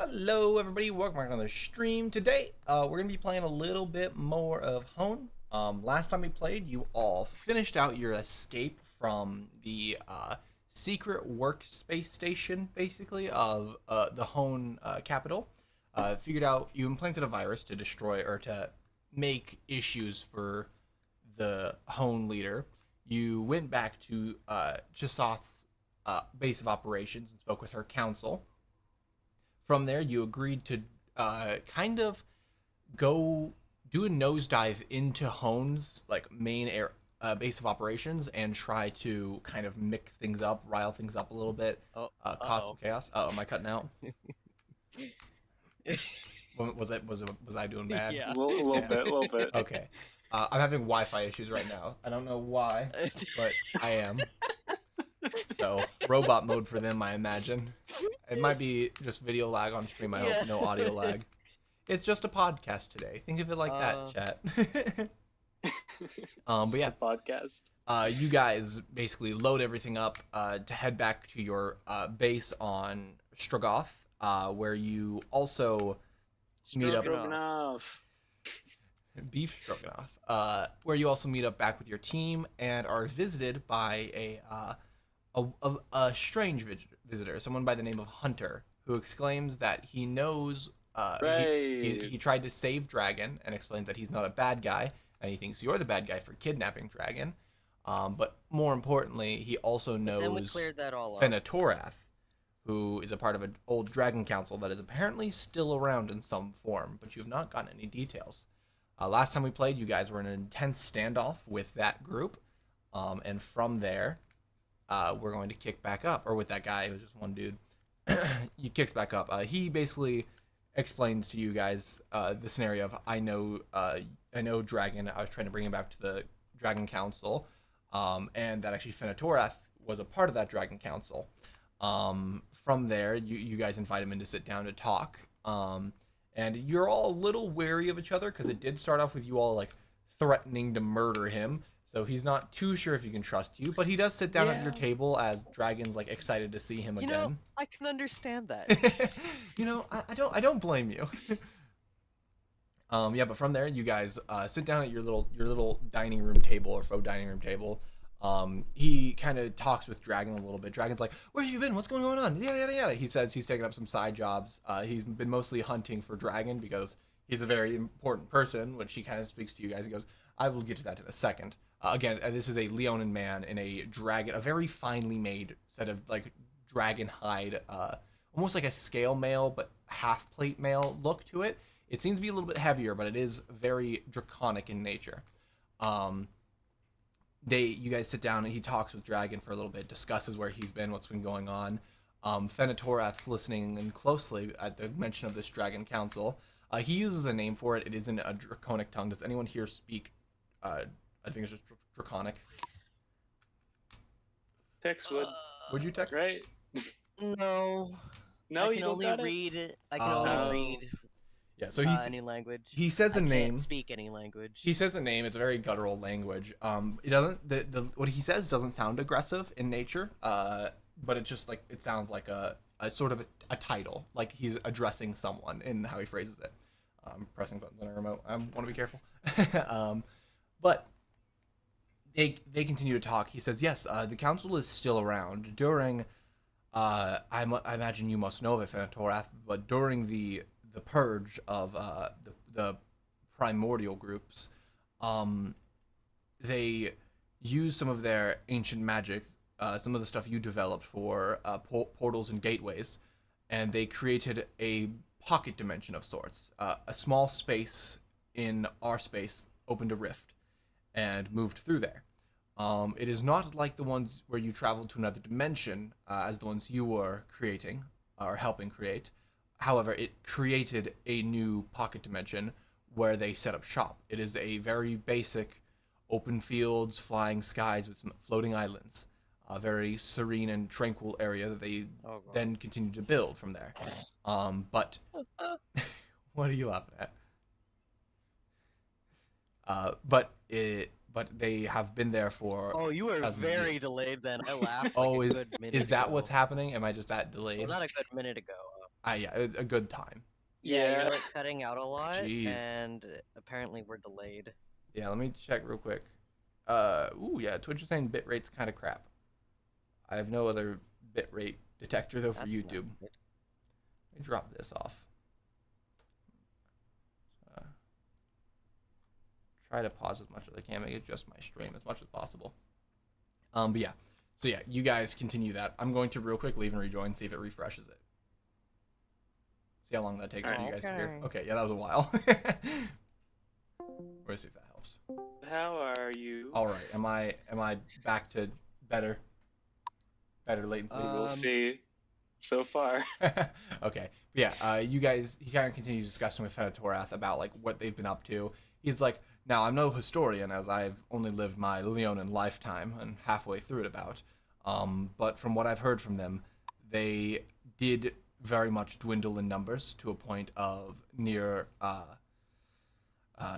Hello, everybody. Welcome back to another stream. Today, we're gonna be playing a little bit more of Hone. Last time we played, you all finished out your escape from the secret workspace station, basically of the Hone capital. Figured out you implanted a virus to destroy or to make issues for the Hone leader. You went back to Chisoth's base of operations and spoke with her council. From there, you agreed to kind of go do a nosedive into Hone's main base of operations and try to kind of mix things up, rile things up a little bit, cause some chaos. Oh, am I cutting out? Was I doing bad? Yeah. A little bit. Okay. I'm having Wi-Fi issues right now. I don't know why, but I am. So robot mode for them, I imagine. It might be just video lag on stream. I hope no audio lag. It's just a podcast today. Think of it like that, chat. But yeah, podcast. you guys basically load everything up to head back to your base on Strogoth, where you also meet up. Stroganoff. Beef Stroganoff, where you also meet up back with your team and are visited by a strange visitor, someone by the name of Hunter, who exclaims that he knows. He tried to save Dragon and explains that he's not a bad guy and he thinks you're the bad guy for kidnapping Dragon. But more importantly, he also knows Then we cleared that all up. Fenatorath, who is a part of an old Dragon Council that is apparently still around in some form, but you have not gotten any details. Last time we played, you guys were in an intense standoff with that group, and from there, we're going to kick back up, or with that guy. It was just one dude. He kicks back up. He basically explains to you guys the scenario of I know Dragon. I was trying to bring him back to the Dragon Council, and that actually Fenatorath was a part of that Dragon Council. From there, you guys invite him in to sit down to talk. And you're all a little wary of each other because it did start off with you all like threatening to murder him. So he's not too sure if he can trust you, but he does sit down at your table as Dragon's like excited to see him again. Know, I can understand that. I don't blame you. Yeah, but from there you guys sit down at your little dining room table or faux dining room table. He kind of talks with Dragon a little bit. Dragon's like, "Where have you been? What's going on? Yada yada yada." He says he's taken up some side jobs. He's been mostly hunting for Dragon because he's a very important person. Which he kind of speaks to you guys. He goes, "I will get to that in a second." Again, this is a Leonin man in a dragon, a very finely made set of like dragon hide, almost like a scale mail but half plate mail look to it. It seems to be a little bit heavier, but it is very draconic in nature. You guys sit down and he talks with Dragon for a little bit, discusses where he's been, what's been going on. Fenatorath's listening in closely at the mention of this Dragon Council. He uses a name for it. It is in a draconic tongue. Does anyone here speak? I think it's just draconic. Text would. Would you text? Right? No. No, I you can don't only got read it. I can Oh. only read Yeah, so he's any language. he says a I name. Can't speak any language. He says a name. It's a very guttural language. It doesn't. What he says doesn't sound aggressive in nature. But it just like it sounds like a sort of a title, like he's addressing someone in how he phrases it. Pressing buttons on a remote. I want to be careful. But they continue to talk. He says, "Yes, the council is still around during. I imagine you must know of it, Fenatorath, but during the purge of the primordial groups, they used some of their ancient magic, some of the stuff you developed for portals and gateways, and they created a pocket dimension of sorts, a small space in our space, opened a rift, and moved through there. It is not like the ones where you traveled to another dimension, as the ones you were creating or helping create. However, it created a new pocket dimension where they set up shop. It is a very basic open fields, flying skies with some floating islands. A very serene and tranquil area that they then continue to build from there. But what are you laughing at? But they have been there for. Oh, you were very delayed then. I laughed. Oh, like a good minute is that ago. what's happening? Am I just that delayed? Well, not a good minute ago. Yeah, it's a good time. Yeah, Yeah. you're like cutting out a lot, Jeez. and apparently we're delayed. Yeah, let me check real quick. Ooh, yeah, Twitch is saying bitrate's kind of crap. I have no other bitrate detector though for That's not YouTube. good. Let me drop this off. Uh, try to pause as much as I can, make it just my stream as much as possible. But yeah, so yeah, you guys continue that. I'm going to real quick leave and rejoin, see if it refreshes it. See how long that takes for you guys to hear. Okay. Okay, yeah, that was a while. Let's see if that helps. How are you? All right, am I back to better latency? We will Um, see. So far. Okay, but yeah, you guys. He kind of continues discussing with Fenatorath about like what they've been up to. He's like, now I'm no historian as I've only lived my Leonin lifetime and halfway through it about. But from what I've heard from them, they did very much dwindle in numbers to a point of near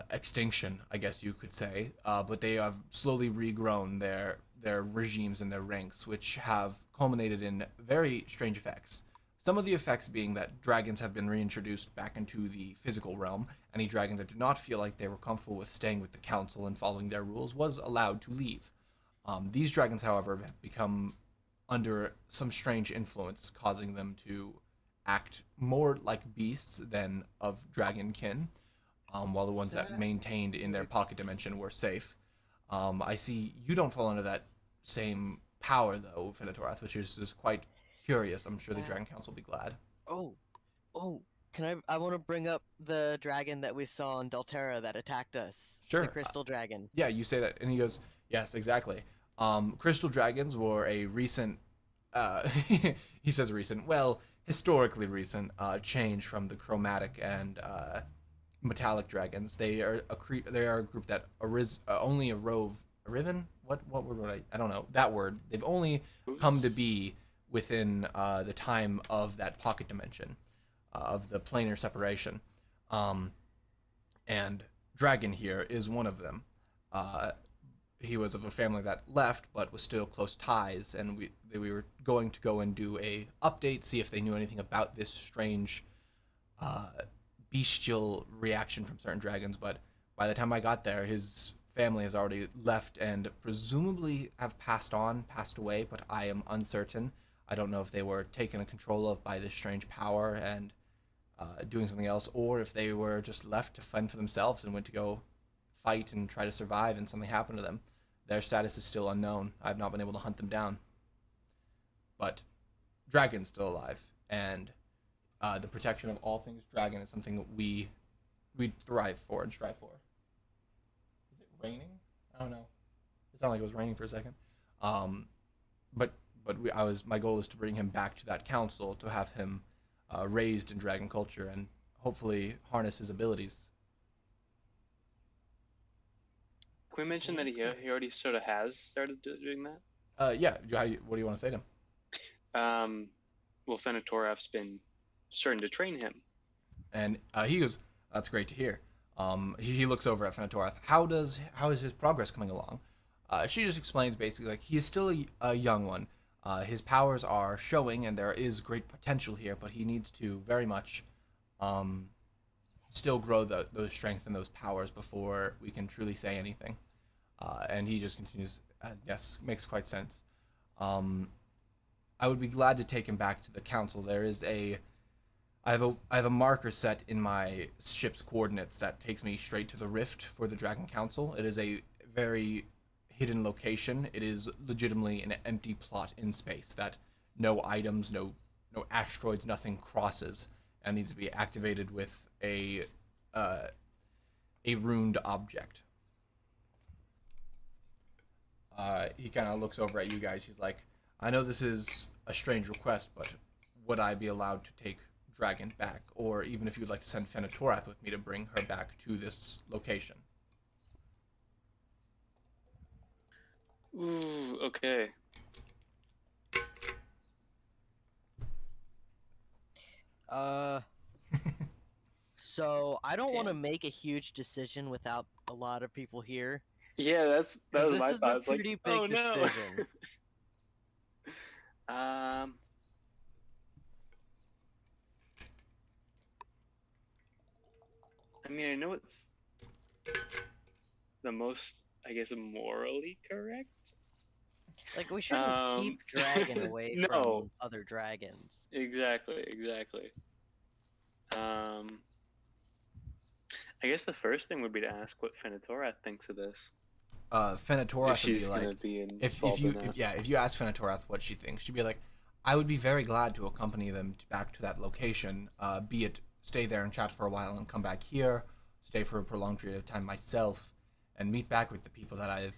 extinction, I guess you could say. But they have slowly regrown their regimes and their ranks, which have culminated in very strange effects. Some of the effects being that dragons have been reintroduced back into the physical realm. Any dragons that do not feel like they were comfortable with staying with the council and following their rules was allowed to leave. These dragons, however, have become under some strange influence, causing them to act more like beasts than of dragon kin, while the ones that maintained in their pocket dimension were safe. I see you don't fall under that same power, though, Finatorath, which is just quite curious. I'm sure the Yeah. Dragon Council will be glad. Oh, can I want to bring up the dragon that we saw in Delterra that attacked us. Sure. The crystal dragon. Yeah, you say that, and he goes, yes, exactly. Crystal dragons were a recent, he says recent, well, historically recent change from the chromatic and metallic dragons. They are they are a group that only arisen. What word would I don't know that word. They've only come to be within the time of that pocket dimension, of the planar separation, and Dragon here is one of them. He was of a family that left, but was still close ties, and we were going to go and do a update, see if they knew anything about this strange bestial reaction from certain dragons. But by the time I got there, his family has already left and presumably have passed away, but I am uncertain. I don't know if they were taken control of by this strange power and doing something else, or if they were just left to fend for themselves and went to go fight and try to survive and something happened to them. Their status is still unknown. I've not been able to hunt them down. But Dragon's still alive, and the protection of all things dragon is something that we thrive for and strive for. Is it raining? I don't know. It sounded like it was raining for a second. But my goal is to bring him back to that council, to have him raised in dragon culture and hopefully harness his abilities. Can we mention that he already sort of has started doing that? Yeah. What do you want to say to him? Well, Fenatorath's been starting to train him. And he goes, "That's great to hear." He looks over at Fenatorath. How is his progress coming along? She just explains basically like he is still a young one. His powers are showing, and there is great potential here, but he needs to very much still grow those strengths and those powers before we can truly say anything. And he just continues. Yes, makes quite sense. I would be glad to take him back to the council. I have a marker set in my ship's coordinates that takes me straight to the rift for the Dragon Council. It is a very hidden location. It is legitimately an empty plot in space that no items, no asteroids, nothing crosses, and needs to be activated with a runed object. He kind of looks over at you guys. He's like, I know this is a strange request, but would I be allowed to take Dragon back? Or even if you'd like to send Fenatorath with me to bring her back to this location. Ooh, okay. So I don't want to make a huge decision without a lot of people here. Yeah, that was This my is thought. a It's like, pretty oh big no. decision. mean, I know it's the most, I guess, morally correct. Like, we shouldn't keep dragon away no, from other dragons. exactly. I guess the first thing would be to ask what Fenitorath thinks of this. If Fenitorath would be she's like, gonna be if involved you in that. if you ask Fenitorath what she thinks, she'd be like, I would be very glad to accompany them back to that location, be it stay there and chat for a while and come back here, stay for a prolonged period of time myself, and meet back with the people that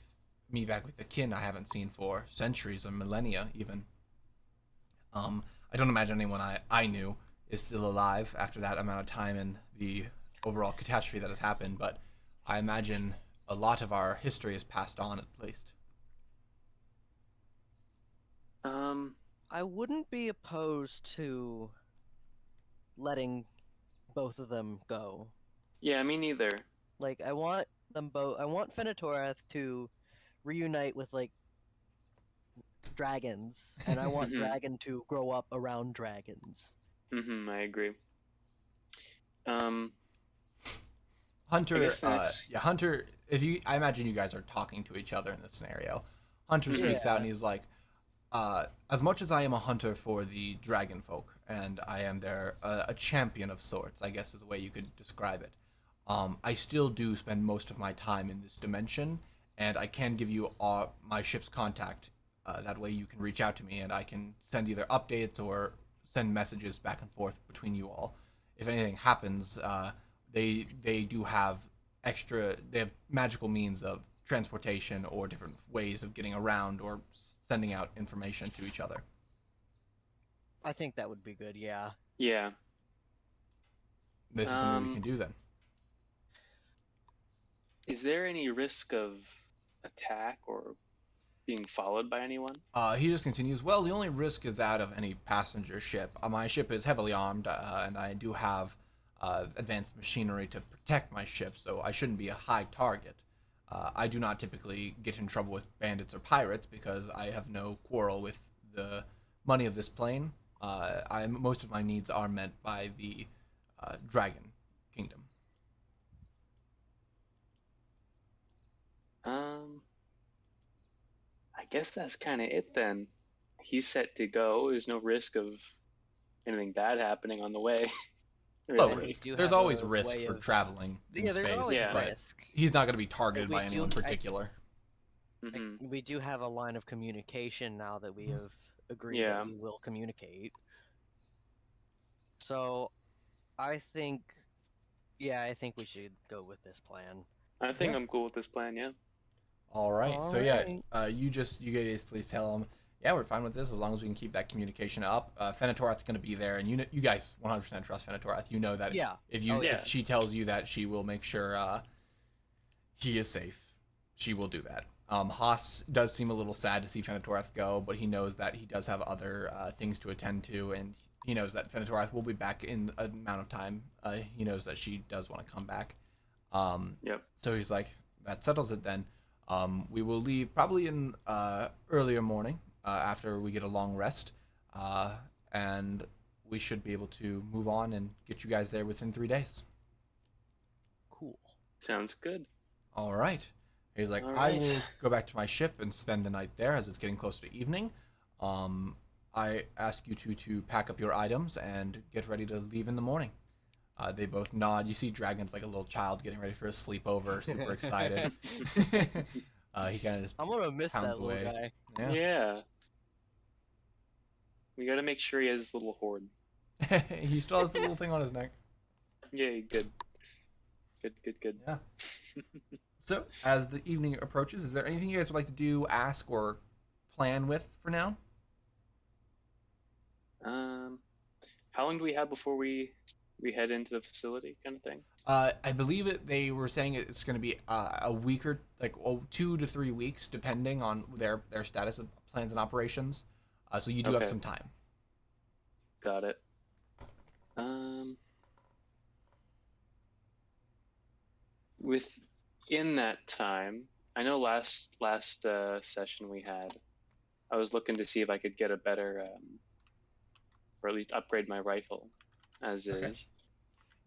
meet back with the kin I haven't seen for centuries or millennia even. I don't imagine anyone I knew is still alive after that amount of time and the overall catastrophe that has happened, but I imagine a lot of our history is passed on at least. I wouldn't be opposed to letting both of them go. Yeah, me neither. Like, I want them both. I want Fenitorath to reunite with like dragons, and I want Dragon to grow up around dragons. I agree. Hunter, Hunter. I imagine you guys are talking to each other in this scenario. Hunter speaks out and he's like, as much as I am a hunter for the dragon folk, and I am a champion of sorts, I guess is the way you could describe it. I still do spend most of my time in this dimension, and I can give you my ship's contact. That way you can reach out to me, and I can send either updates or send messages back and forth between you all. If anything happens, they do have they have magical means of transportation or different ways of getting around or sending out information to each other. I think that would be good, yeah. Yeah. This is something we can do then. Is there any risk of attack or being followed by anyone? He just continues, well, the only risk is that of any passenger ship. My ship is heavily armed, and I do have advanced machinery to protect my ship, so I shouldn't be a high target. I do not typically get in trouble with bandits or pirates because I have no quarrel with the money of this plane. Most of my needs are met by the Dragon Kingdom. I guess that's kind of it then. He's set to go. There's no risk of anything bad happening on the way. Low risk. There's always risk for traveling in space. There's always risk. He's not going to be targeted by anyone particular. We do have a line of communication now that we have agreed that we will communicate. So, I think we should go with this plan. I think I'm cool with this plan, yeah. All right. You basically tell him, yeah, we're fine with this as long as we can keep that communication up. Fenitorath's going to be there, and you guys 100% trust Fenitorath. You know that if she tells you that she will make sure he is safe, she will do that. Haas does seem a little sad to see Fenitorath go, but he knows that he does have other things to attend to, and he knows that Fenitorath will be back in an amount of time. He knows that she does want to come back. So he's like, that settles it then. We will leave probably in earlier morning after we get a long rest, and we should be able to move on and get you guys there within 3 days. Cool. Sounds good. All right. He's like, I will go back to my ship and spend the night there as it's getting closer to evening. I ask you two to pack up your items and get ready to leave in the morning. They both nod. You see Dragon's like a little child getting ready for a sleepover, super excited. He kind of just I'm gonna miss that little guy. Yeah. We gotta make sure he has his little hoard. He still has the little thing on his neck. Yeah, good. Good. Yeah. So, as the evening approaches, is there anything you guys would like to do, ask, or plan with for now? How long do we have before we head into the facility, kind of thing? I believe they were saying it's going to be a week or 2 to 3 weeks, depending on their status of plans and operations. So you do have some time. Got it. Within that time, I know last session we had, I was looking to see if I could get a better, or at least upgrade my rifle as is.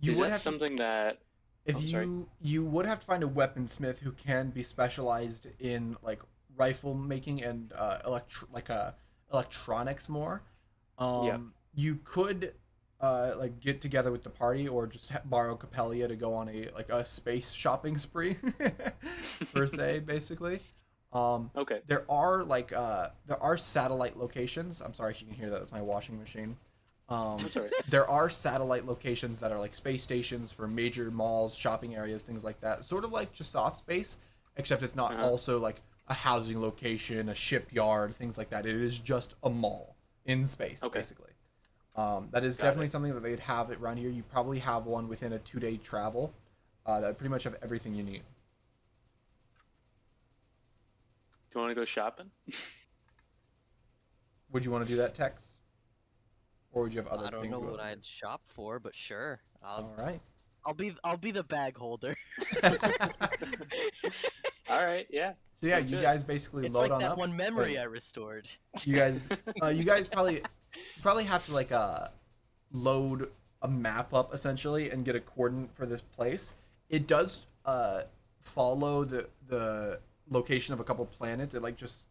Is that something that If Oh, sorry. you would have to find a weaponsmith who can be specialized in like rifle making and electronics more. Yep. You could like get together with the party or just borrow Capellia to go on a like a space shopping spree per se, basically. Um, Okay. there are satellite locations. I'm sorry if you can hear that. That's my washing machine. Um, That's all right. there are satellite locations that are like space stations for major malls, shopping areas, things like that. Sort of like just soft space, except it's not Uh-huh. also like a housing location, a shipyard, things like that. It is just a mall in space, Okay. basically. That is Got definitely it. something that they'd have around here. You probably have one within a 2 day travel. That would pretty much have everything you need. Do you want to go shopping? Would you want to do that, Tex? Or would you have other I don't things know you what want to do? I'd shop for, but sure. All right. I'll be the bag holder. All right. Yeah. So yeah, Let's you do it. guys basically It's load like on that up. one Or memory I restored. you guys probably have to like load a map up essentially and get a coordinate for this place. It does follow the location of a couple planets. It like just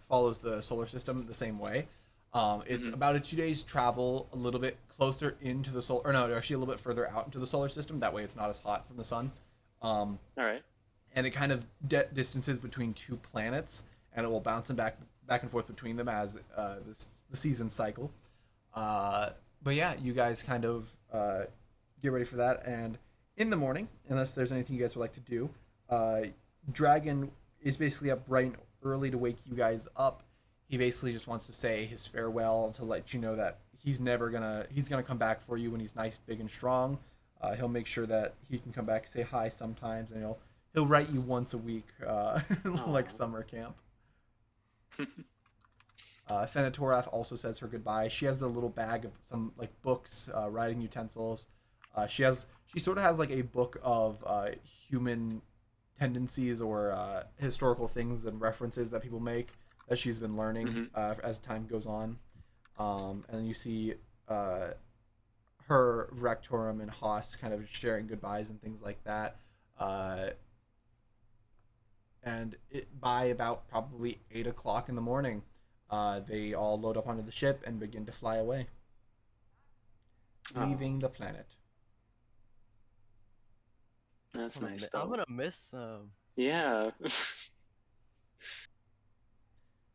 follows the solar system the same way. It's Mhm. about a 2 days travel, a little bit closer into the solar, or no, actually a little bit further out into the solar system. That way, it's not as hot from the sun. Um, All right. and it kind of distances between two planets, and it will bounce them back and forth between them as the season cycle. But yeah, you guys kind of get ready for that, and in the morning, unless there's anything you guys would like to do, uh, Dragon is basically up bright and early to wake you guys up. He basically just wants to say his farewell to let you know that he's gonna come back for you when he's nice, big, and strong. He'll make sure that he can come back, say hi sometimes, and he'll write you once a week, like Aw. summer camp. Fenatorath also says her goodbye. She has a little bag of some like books, writing utensils. She sort of has like a book of human tendencies or historical things and references that people make that she's been learning hmm as time goes on. And then you see her, Vrectorum, and Haas kind of sharing goodbyes and things like that. Uh, and by about probably 8 o'clock in the morning, they all load up onto the ship and begin to fly away, Oh, leaving the planet. that's nice I'm though. gonna miss Yeah.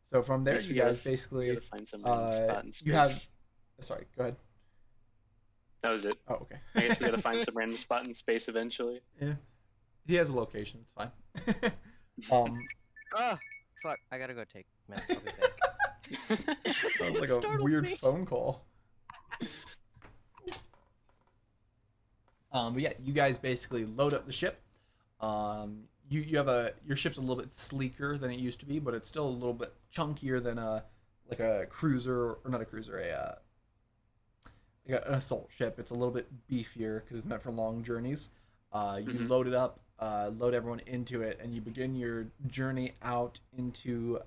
So from I there, guess you we gotta guys we basically, gotta find some random spot in you have. space. Sorry, go ahead. That was it. Oh, okay. I guess we gotta find some random spot in space eventually. Yeah, he has a location. It's fine. um, ah fuck, I gotta go take meds. I'll be back. sounds like It a startled weird me. phone call. But yeah, you guys basically load up the ship. You have your ship's a little bit sleeker than it used to be, but it's still a little bit chunkier than a like a cruiser or not a cruiser, like an assault ship. It's a little bit beefier because it's meant for long journeys. You hmm load it up, load everyone into it, and you begin your journey out into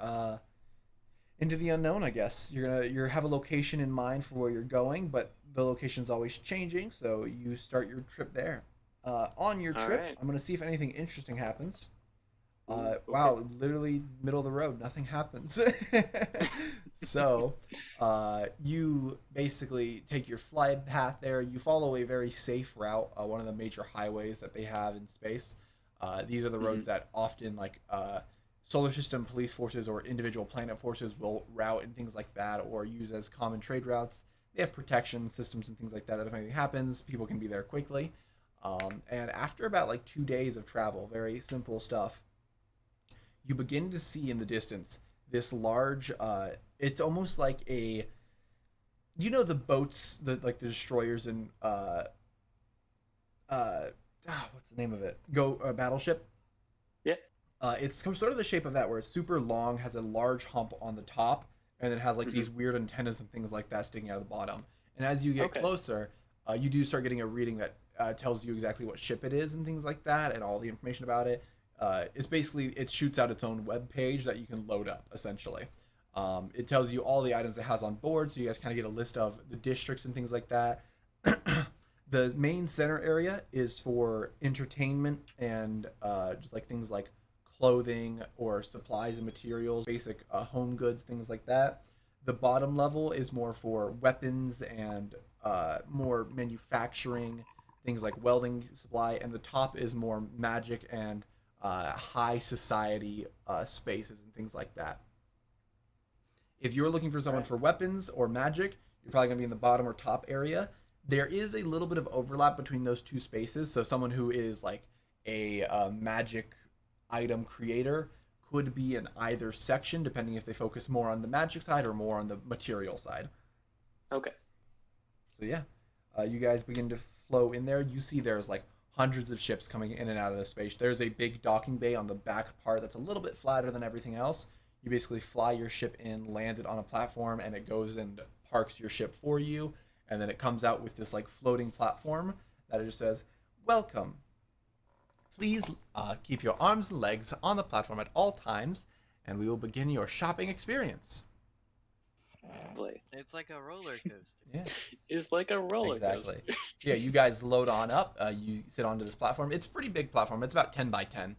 the unknown. I guess you have a location in mind for where you're going, but the location's always changing, so you start your trip there. On your All trip, right. I'm gonna see if anything interesting happens. Ooh, okay. Wow, literally middle of the road, nothing happens. So, you basically take your flight path there. You follow a very safe route, one of the major highways that they have in space. These are the hmm roads that often like solar system police forces or individual planet forces will route and things like that, or use as common trade routes. They have protection systems and things like that. That if anything happens, people can be there quickly. And after about like 2 days of travel, very simple stuff, you begin to see in the distance this large. It's almost like a, the boats, the destroyers and what's the name of it? Go Battleship. Yeah. It's sort of the shape of that, where it's super long, has a large hump on the top, and it has like hmm these weird antennas and things like that sticking out of the bottom. And as you get Okay. closer, you do start getting a reading that tells you exactly what ship it is and things like that, and all the information about it. It's basically, it shoots out its own web page that you can load up essentially. It tells you all the items it has on board, so you guys kind of get a list of the districts and things like that. The main center area is for entertainment and just like things like clothing or supplies and materials, basic home goods, things like that. The bottom level is more for weapons and more manufacturing, things like welding supply, and the top is more magic and high society spaces and things like that. If you're looking for someone Right. for weapons or magic, you're probably going to be in the bottom or top area. There is a little bit of overlap between those two spaces. So someone who is like a magic item creator could be in either section, depending if they focus more on the magic side or more on the material side. Okay. So yeah, you guys begin to flow in there. You see there's like hundreds of ships coming in and out of the space. There's a big docking bay on the back part that's a little bit flatter than everything else. You basically fly your ship in, land it on a platform, and it goes and parks your ship for you. And then it comes out with this like floating platform that it just says, "Welcome. Please keep your arms and legs on the platform at all times, and we will begin your shopping experience." Play. It's like a roller coaster. Yeah. It's like a roller Exactly. coaster. Yeah, you guys load on up. You sit onto this platform. It's a pretty big platform. It's about 10 by 10.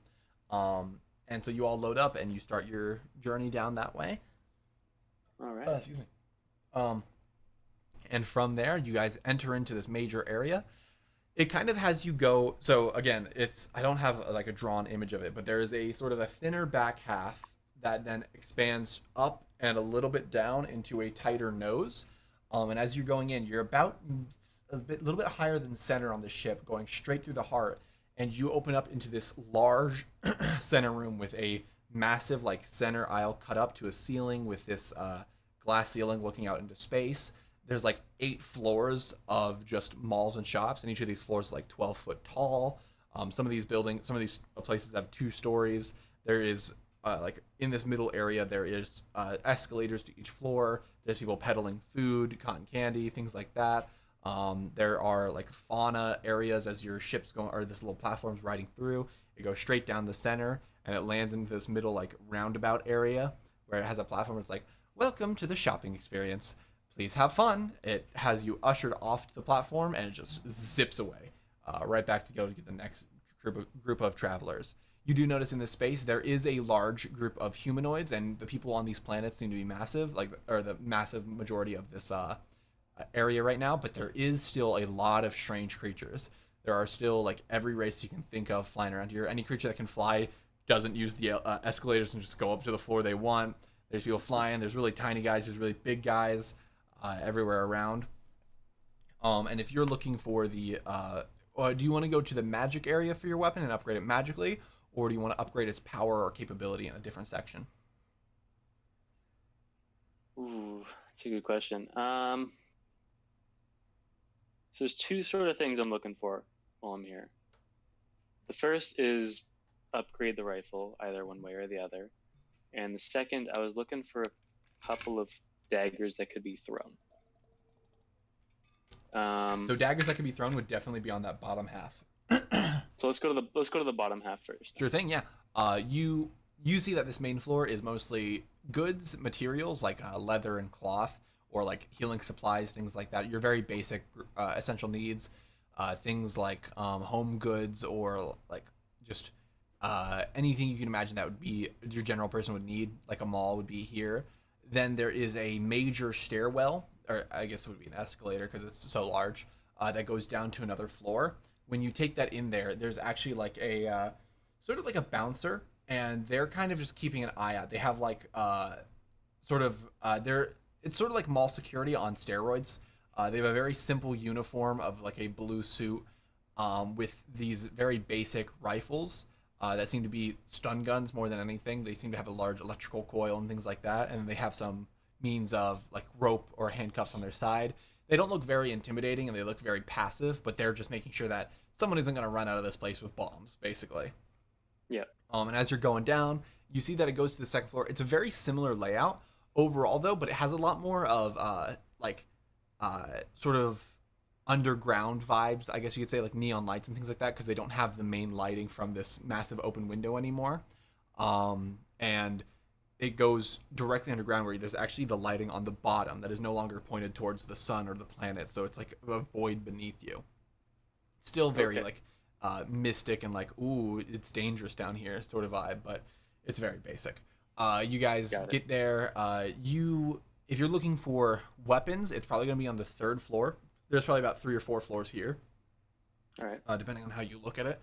And so you all load up and you start your journey down that way. All right. Excuse me. And from there, you guys enter into this major area. It kind of has you go. So again, it's I don't have like a drawn image of it, but there is a sort of a thinner back half that then expands up and a little bit down into a tighter nose. And as you're going in, you're about little bit higher than center on the ship, going straight through the heart, and you open up into this large center room with a massive like center aisle cut up to a ceiling with this glass ceiling looking out into space. There's like 8 floors of just malls and shops, and each of these floors is like 12 foot tall. Some of these places have 2 stories. There is like in this middle area, there is escalators to each floor. There's people peddling food, cotton candy, things like that. There are like fauna areas as your ship's going, or this little platform's riding through. It goes straight down the center, and it lands into this middle like roundabout area where it has a platform. It's like, "Welcome to the shopping experience. Please have fun." It has you ushered off to the platform, and it just zips away, right back to go to get the next group of travelers. You do notice in this space there is a large group of humanoids, and the people on these planets seem to be massive, like or the massive majority of this area right now. But there is still a lot of strange creatures. There are still like every race you can think of flying around here. Any creature that can fly doesn't use the escalators and just go up to the floor they want. There's people flying. There's really tiny guys. There's really big guys everywhere around. And if you're looking for the, do you want to go to the magic area for your weapon and upgrade it magically, or do you want to upgrade its power or capability in a different section? Ooh, that's a good question. So there's 2 sort of things I'm looking for while I'm here. The first is upgrade the rifle, either one way or the other. And the second, I was looking for a couple of daggers that could be thrown. So daggers that can be thrown would definitely be on that bottom half. So let's go to the bottom half first. Sure thing, yeah. You see that this main floor is mostly goods, materials like leather and cloth, or like healing supplies, things like that. Your very basic essential needs, things like home goods or like just anything you can imagine that would be your general person would need, like a mall would be here. Then there is a major stairwell, or I guess it would be an escalator because it's so large, that goes down to another floor. When you take that in there, there's actually like a sort of like a bouncer, and they're kind of just keeping an eye out. They have like it's sort of like mall security on steroids. They have a very simple uniform of like a blue suit with these very basic rifles that seem to be stun guns more than anything. They seem to have a large electrical coil and things like that, and they have some means of like rope or handcuffs on their side. They don't look very intimidating, and they look very passive, but they're just making sure that someone isn't going to run out of this place with bombs, basically. Yeah. And as you're going down, you see that it goes to the second floor. It's a very similar layout overall, though, but it has a lot more of sort of underground vibes, I guess you could say, like neon lights and things like that, because they don't have the main lighting from this massive open window anymore. And it goes directly underground where there's actually the lighting on the bottom that is no longer pointed towards the sun or the planet, so it's like a void beneath you. Still very Okay. like mystic and like, ooh, it's dangerous down here sort of vibe, but it's very basic. You guys Got it. get there. If you're looking for weapons, it's probably gonna be on the third floor. There's probably about 3 or 4 floors here, All right. depending on how you look at it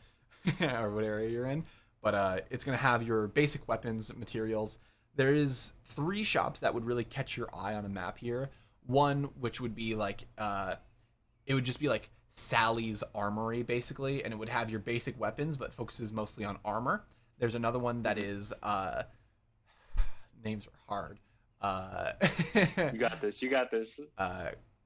or what area you're in. But it's gonna have your basic weapons, materials. There is 3 shops that would really catch your eye on a map here. One which would be like it would just be like Sally's Armory basically, and it would have your basic weapons but focuses mostly on armor. There's another one that is names are hard. Uh, You got this. You got this.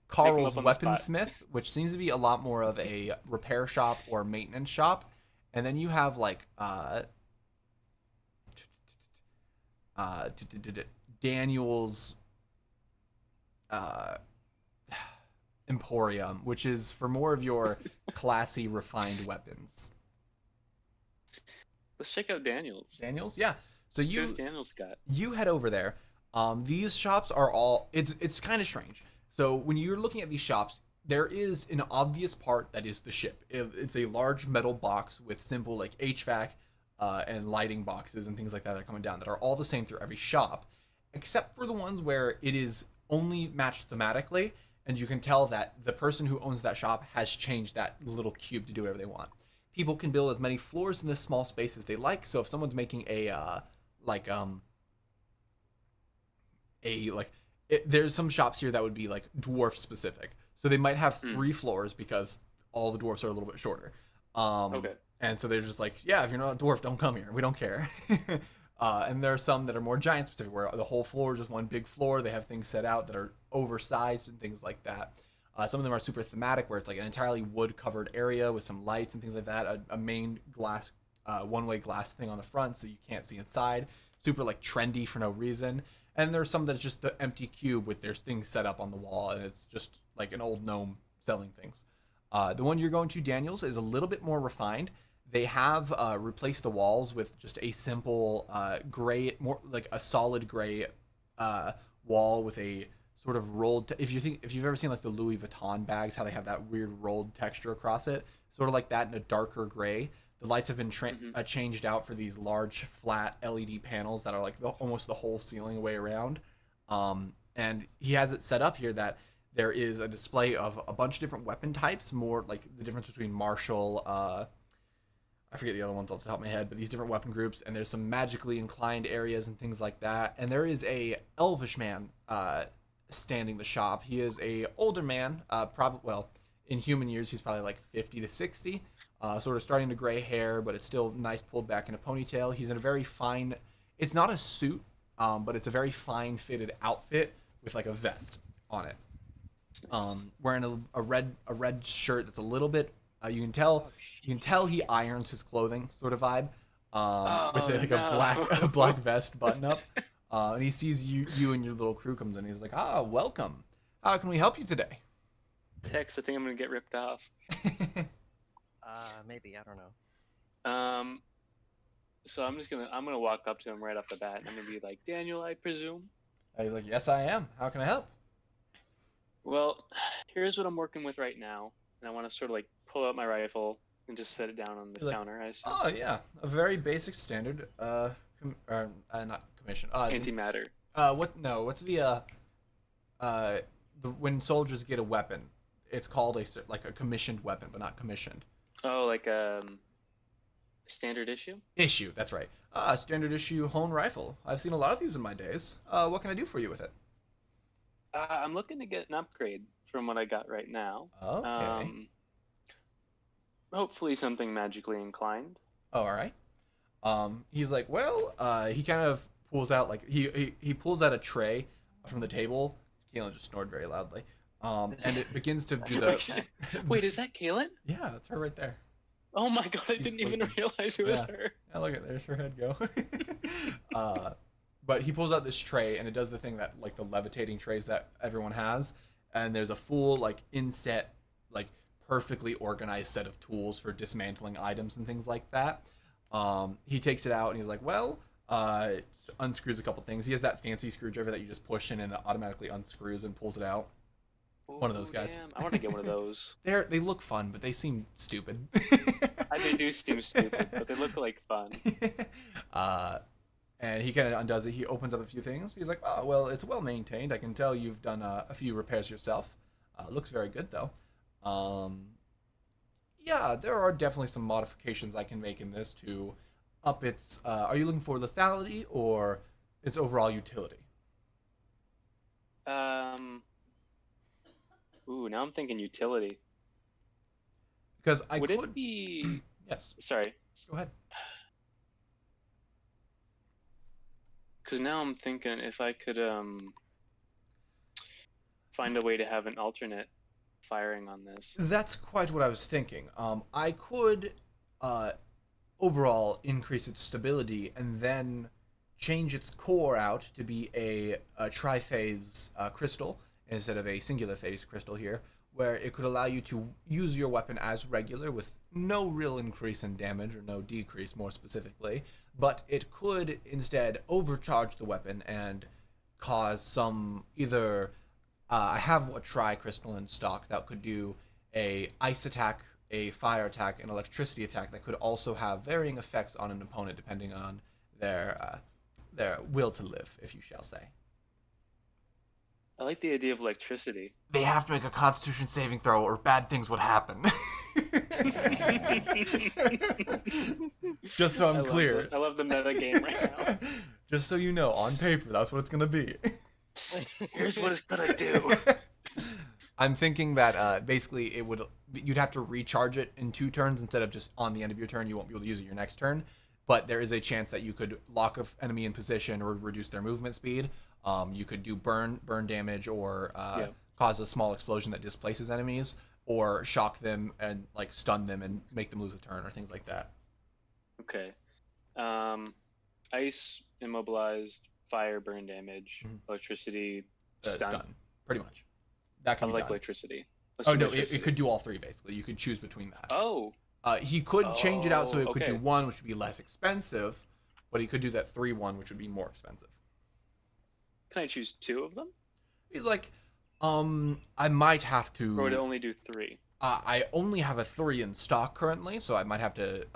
Carl's up on the spot. Weaponsmith, which seems to be a lot more of a repair shop or maintenance shop. And then you have like Daniel's uh, Emporium, which is for more of your classy, refined weapons. Let's check out Daniel's. Daniel's, yeah. So See what Daniel's got. you head over there. These shops are all it's kind of strange. So when you're looking at these shops, there is an obvious part that is the ship. It's a large metal box with simple like HVAC and lighting boxes and things like that are coming down that are all the same through every shop, except for the ones where it is only matched thematically, and you can tell that the person who owns that shop has changed that little cube to do whatever they want. People can build as many floors in this small space as they like. So if someone's making like there's some shops here that would be like dwarf specific, so they might have 3 floors because all the dwarfs are a little bit shorter. Okay. And so they're just like, yeah, if you're not a dwarf, don't come here, we don't care. And there are some that are more giant specific where the whole floor is just one big floor. They have things set out that are oversized and things like that. Some of them are super thematic where it's like an entirely wood covered area with some lights and things like that, a main glass one-way glass thing on the front so you can't see inside, super like trendy for no reason. And there's some that's just the empty cube with their things set up on the wall, and it's just like an old gnome selling things. The one you're going to, Daniel's, is a little bit more refined. They have replaced the walls with just a simple gray, more like a solid gray wall with a sort of rolled. If you've ever seen like the Louis Vuitton bags, how they have that weird rolled texture across it, sort of like that in a darker gray. The lights have been changed out for these large flat LED panels that are like almost the whole ceiling way around. And he has it set up here that there is a display of a bunch of different weapon types, more like the difference between martial, I forget the other ones off the top of my head, but these different weapon groups, and there's some magically inclined areas and things like that. And there is a elvish man standing the shop. He is a older man, in human years he's probably like 50 to 60. Sort of starting to gray hair, but it's still nice pulled back in a ponytail. He's in a very fine, it's not a suit, but it's a very fine fitted outfit with like a vest on it. Wearing a red shirt that's a little bit, you can tell he irons his clothing sort of vibe, with like a black vest button up. And he sees you and your little crew comes in. He's like, welcome. How can we help you today? Tex, I think I'm gonna get ripped off. Maybe, I don't know. So I'm gonna walk up to him right off the bat and I'm gonna be like, Daniel, I presume. He's like, yes, I am. How can I help? Well, here's what I'm working with right now, and I want to sort of like pull out my rifle and just set it down on the He's like, counter. I assume. Oh yeah, a very basic standard. Not commission. Antimatter. What's the when soldiers get a weapon, it's called a commissioned weapon, but not commissioned. Oh, like standard issue. Issue. That's right. Standard issue Hone rifle. I've seen a lot of these in my days. What can I do for you with it? I'm looking to get an upgrade from what I got right now. Okay. Hopefully something magically inclined. Oh, all right. He's like, well, he kind of pulls out like he pulls out a tray from the table. Keelan just snored very loudly. And it begins to do the. Wait, is that Kaylin? Yeah, that's her right there. Oh my god, I didn't even realize it was Yeah. her. Yeah, look at there's her head go. But he pulls out this tray and it does the thing that like the levitating trays that everyone has, and there's a full like inset, like perfectly organized set of tools for dismantling items and things like that. He takes it out and he's like, well, unscrews a couple things. He has that fancy screwdriver that you just push in and it automatically unscrews and pulls it out. One of those Oh, guys. damn. I want to get one of those. They look fun, but they seem stupid. They do seem stupid, but they look like fun. uh, and he kind of undoes it. He opens up a few things. He's like, "Oh, well, it's well maintained. I can tell you've done a few repairs yourself. Looks very good, though. Yeah, there are definitely some modifications I can make in this to up its. Are you looking for lethality or its overall utility? Ooh, now I'm thinking utility. Because I Would could. it be? Yes. Sorry, Go ahead. because now I'm thinking if I could find a way to have an alternate firing on this. That's quite what I was thinking. I could overall increase its stability and then change its core out to be a triphase crystal instead of a singular phase crystal here, where it could allow you to use your weapon as regular with no real increase in damage or no decrease more specifically, but it could instead overcharge the weapon and cause some either I have a tri crystal in stock that could do a ice attack, a fire attack, an electricity attack that could also have varying effects on an opponent depending on their will to live, if you shall say. I like the idea of electricity. They have to make a Constitution saving throw, or bad things would happen. Just so I'm clear. I love the meta game right now. Just so you know, on paper, that's what it's gonna be. Here's what it's gonna do. I'm thinking that basically you'd have to recharge it in 2 turns instead of just on the end of your turn. You won't be able to use it your next turn, but there is a chance that you could lock an enemy in position or reduce their movement speed. You could do burn damage or cause a small explosion that displaces enemies, or shock them and like stun them and make them lose a turn or things like that. Okay. Ice, immobilized, fire, burn damage, electricity, stun. Pretty much. That I can be like done. electricity. Oh no, it could do all 3 basically. You could choose between that. Oh. He could change it out so it could do okay. 1, which would be less expensive, but he could do that 3-1, which would be more expensive. Can I choose 2 of them? He's like, I might have to. Or would it only do 3? I only have a 3 in stock currently, so I might have to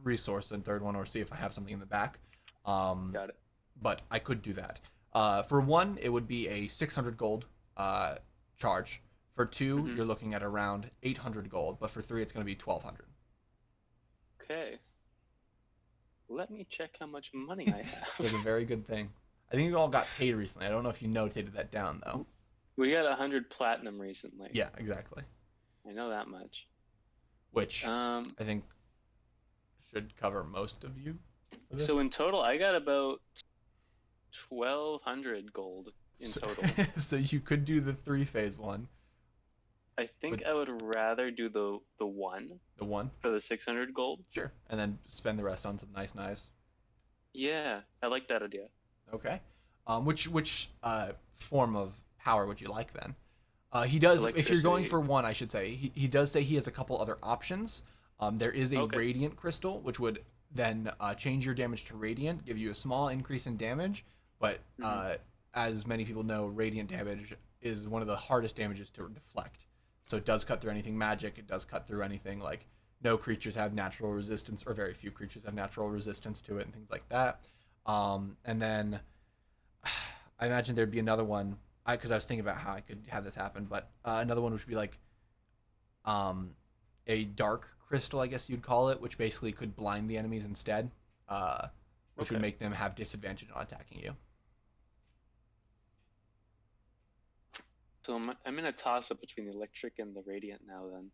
resource a 3rd one or see if I have something in the back. Got it. But I could do that. For 1, it would be a 600 gold charge. For 2, you're looking at around 800 gold, but for 3, it's going to be 1200. Okay. Let me check how much money I have. That's a very good thing. I think you all got paid recently. I don't know if you notated that down though. We got 100 platinum recently. Yeah, exactly. I know that much. Which I think should cover most of you. For this. So in total, I got about 1,200 gold in total. So you could do the 3-phase one. I think I would rather do the one. The 1 for the 600 gold. Sure, and then spend the rest on some nice knives. Yeah, I like that idea. Okay. Which form of power would you like then? He does. If you're going for 1, I should say he does say he has a couple other options. There is a radiant crystal, which would then change your damage to radiant, give you a small increase in damage. But as many people know, radiant damage is one of the hardest damages to deflect. So it does cut through anything magic. It does cut through anything like no creatures have natural resistance, or very few creatures have natural resistance to it, and things like that. And then I imagine there'd be another one, because I was thinking about how I could have this happen, but another one which would be like a dark crystal, I guess you'd call it, which basically could blind the enemies instead, which would make them have disadvantage on attacking you. So I'm in a toss-up between the electric and the radiant now then,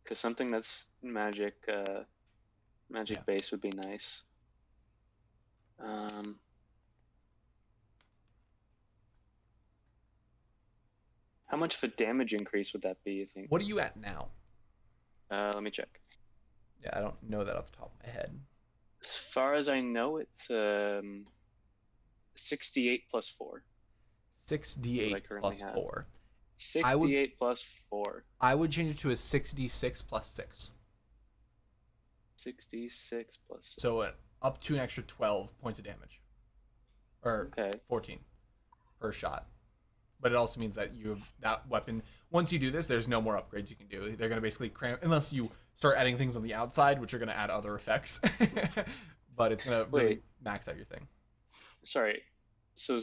because something that's magic based would be nice. How much of a damage increase would that be, you think? What are you at now? Let me check. Yeah, I don't know that off the top of my head. As far as I know, it's 68 plus 4. 6d8 plus 4. 68 plus 4. I would change it to a 6d6 plus 6. 66 plus 6. So up to an extra 12 points of damage. Or 14 per shot. but it also means that you have that weapon. Once you do this, there's no more upgrades you can do. They're gonna basically cram unless you start adding things on the outside, which are gonna add other effects. But it's gonna really Wait. max out your thing. Sorry. So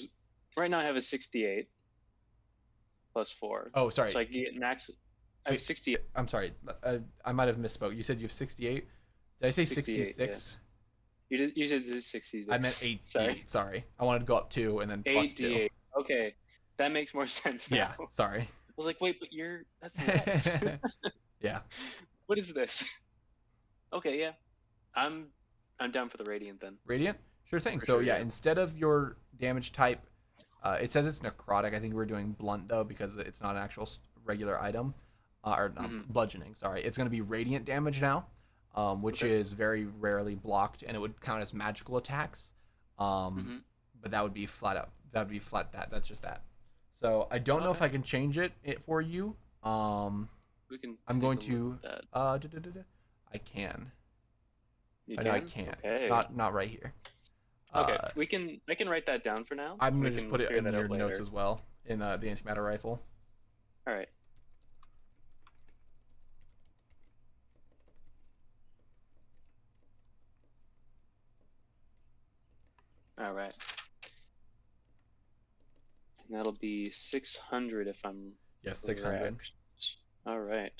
right now I have a 68 plus 4. Oh, sorry. So I can get max. I have Wait, 68. I'm sorry. I might have misspoke. You said you have 68. Did I say 68, 66? You said this 66. I meant 88. Sorry. Sorry. I wanted to go up 2 and then plus 2. 88. Okay, that makes more sense now. Yeah. Sorry. I was like, wait, but that's nuts. Yeah. What is this? Okay, yeah. I'm down for the radiant then. Radiant? Sure thing. For So sure, yeah, yeah. instead of your damage type, it says it's necrotic. I think we're doing blunt though because it's not an actual regular item, or not Mhm. bludgeoning. Sorry, it's going to be radiant damage now, which Okay. is very rarely blocked, and it would count as magical attacks. Mhm. But that would be flat up. That would be flat. That's just that. So I don't know if Okay. I can change it for you. We can. I'm take going a to. look at that. I can. You I know I can? can't. Okay. Not right here. Okay. I can write that down for now. I'm We gonna just can put it figure in that your out notes later. as well in the antimatter rifle. All right. All right. And that'll be 600 if I'm Yes, 600. correct. All right.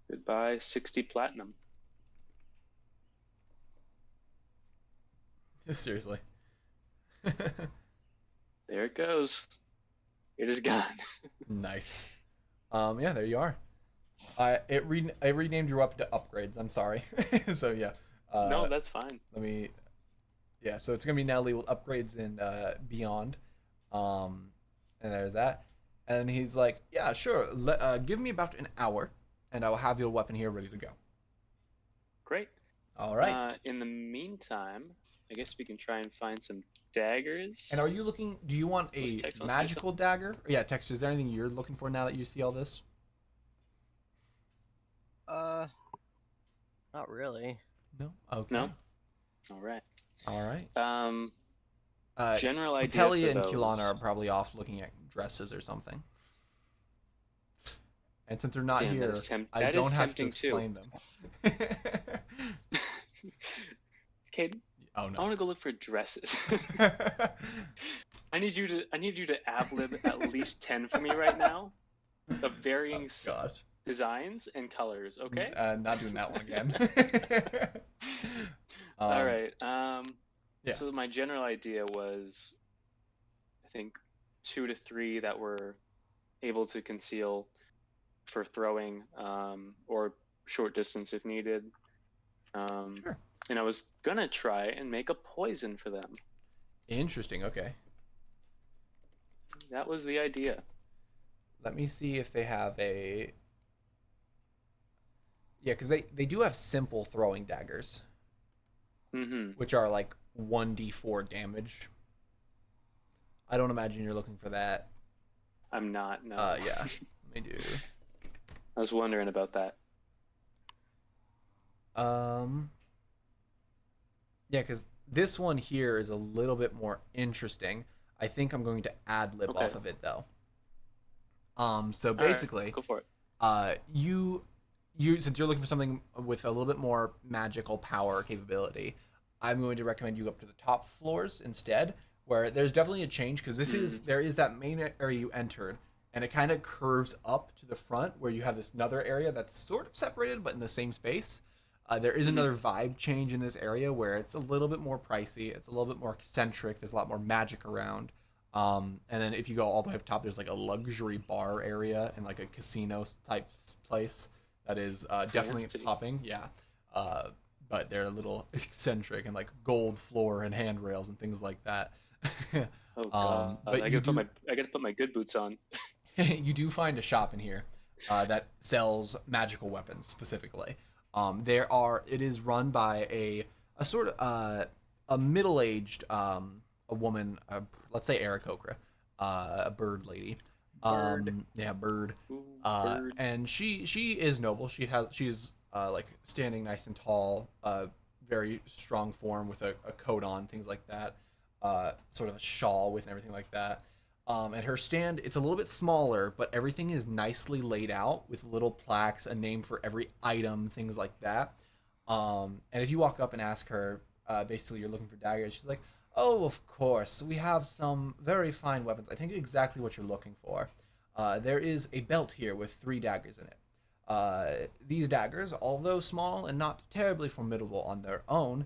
Goodbye, 60 platinum. Seriously. There it goes. It is gone. Nice. Yeah, there you are. I renamed your weapon to upgrades. I'm sorry. So yeah. No, that's fine. Let me. Yeah, so it's gonna be now labeled upgrades in beyond. And there's that. And he's like, yeah, sure. Give me about an hour, and I will have your weapon here ready to go. Great. All right. In the meantime, I guess we can try and find some daggers. And are you looking? Do you want Was a Tex wanna say magical dagger? Yeah, Tex. Is there anything you're looking for now that you see all this? Not really. No. Okay. No? All right. All right. General idea Pelia for and those. Kulana are probably off looking at dresses or something. And since they're not Damn, that here, is temp- I that don't is have to tempting too. explain them. Caden, Oh I no. want to go look for dresses. I need you to ad-lib at least 10 for me right now, of varying Gosh. designs and colors. Okay. Not doing that one again. All right. yeah. So my general idea was, I think, 2 to 3 that were able to conceal for throwing, or short distance if needed. Sure. And I was gonna try and make a poison for them. Interesting. Okay. That was the idea. Let me see if they have a. Yeah, because they do have simple throwing daggers, Mm-hmm. which are like 1d4 damage. I don't imagine you're looking for that. I'm not. No. Yeah. Let me do. I was wondering about that. Yeah, because this one here is a little bit more interesting. I think I'm going to ad lib Okay. off of it though. So All right, basically, go for it. you since you're looking for something with a little bit more magical power capability, I'm going to recommend you go up to the top floors instead, where there's definitely a change because there is that main area you entered, and it kind of curves up to the front where you have this another area that's sort of separated but in the same space. There is another vibe change in this area where it's a little bit more pricey. It's a little bit more eccentric. There's a lot more magic around. And then if you go all the way up top, there's like a luxury bar area and like a casino type place that is definitely Fancy. popping. Yeah. But they're a little eccentric and like gold floor and handrails and things like that. Oh god. but I you gotta put my good boots on. you do find a shop in here that sells magical weapons specifically. It is run by a sort of a middle-aged a woman, let's say Aarakocra, a bird lady. Bird. Yeah, bird. Ooh, bird. And she is noble. She's like standing nice and tall, very strong form with a coat on, things like that, sort of a shawl with and everything like that. And her stand, it's a little bit smaller, but everything is nicely laid out with little plaques, a name for every item, things like that. And if you walk up and ask her, basically, you're looking for daggers, she's like, "Oh, of course, we have some very fine weapons. I think exactly what you're looking for. There is a belt here with 3 daggers in it. These daggers, although small and not terribly formidable on their own,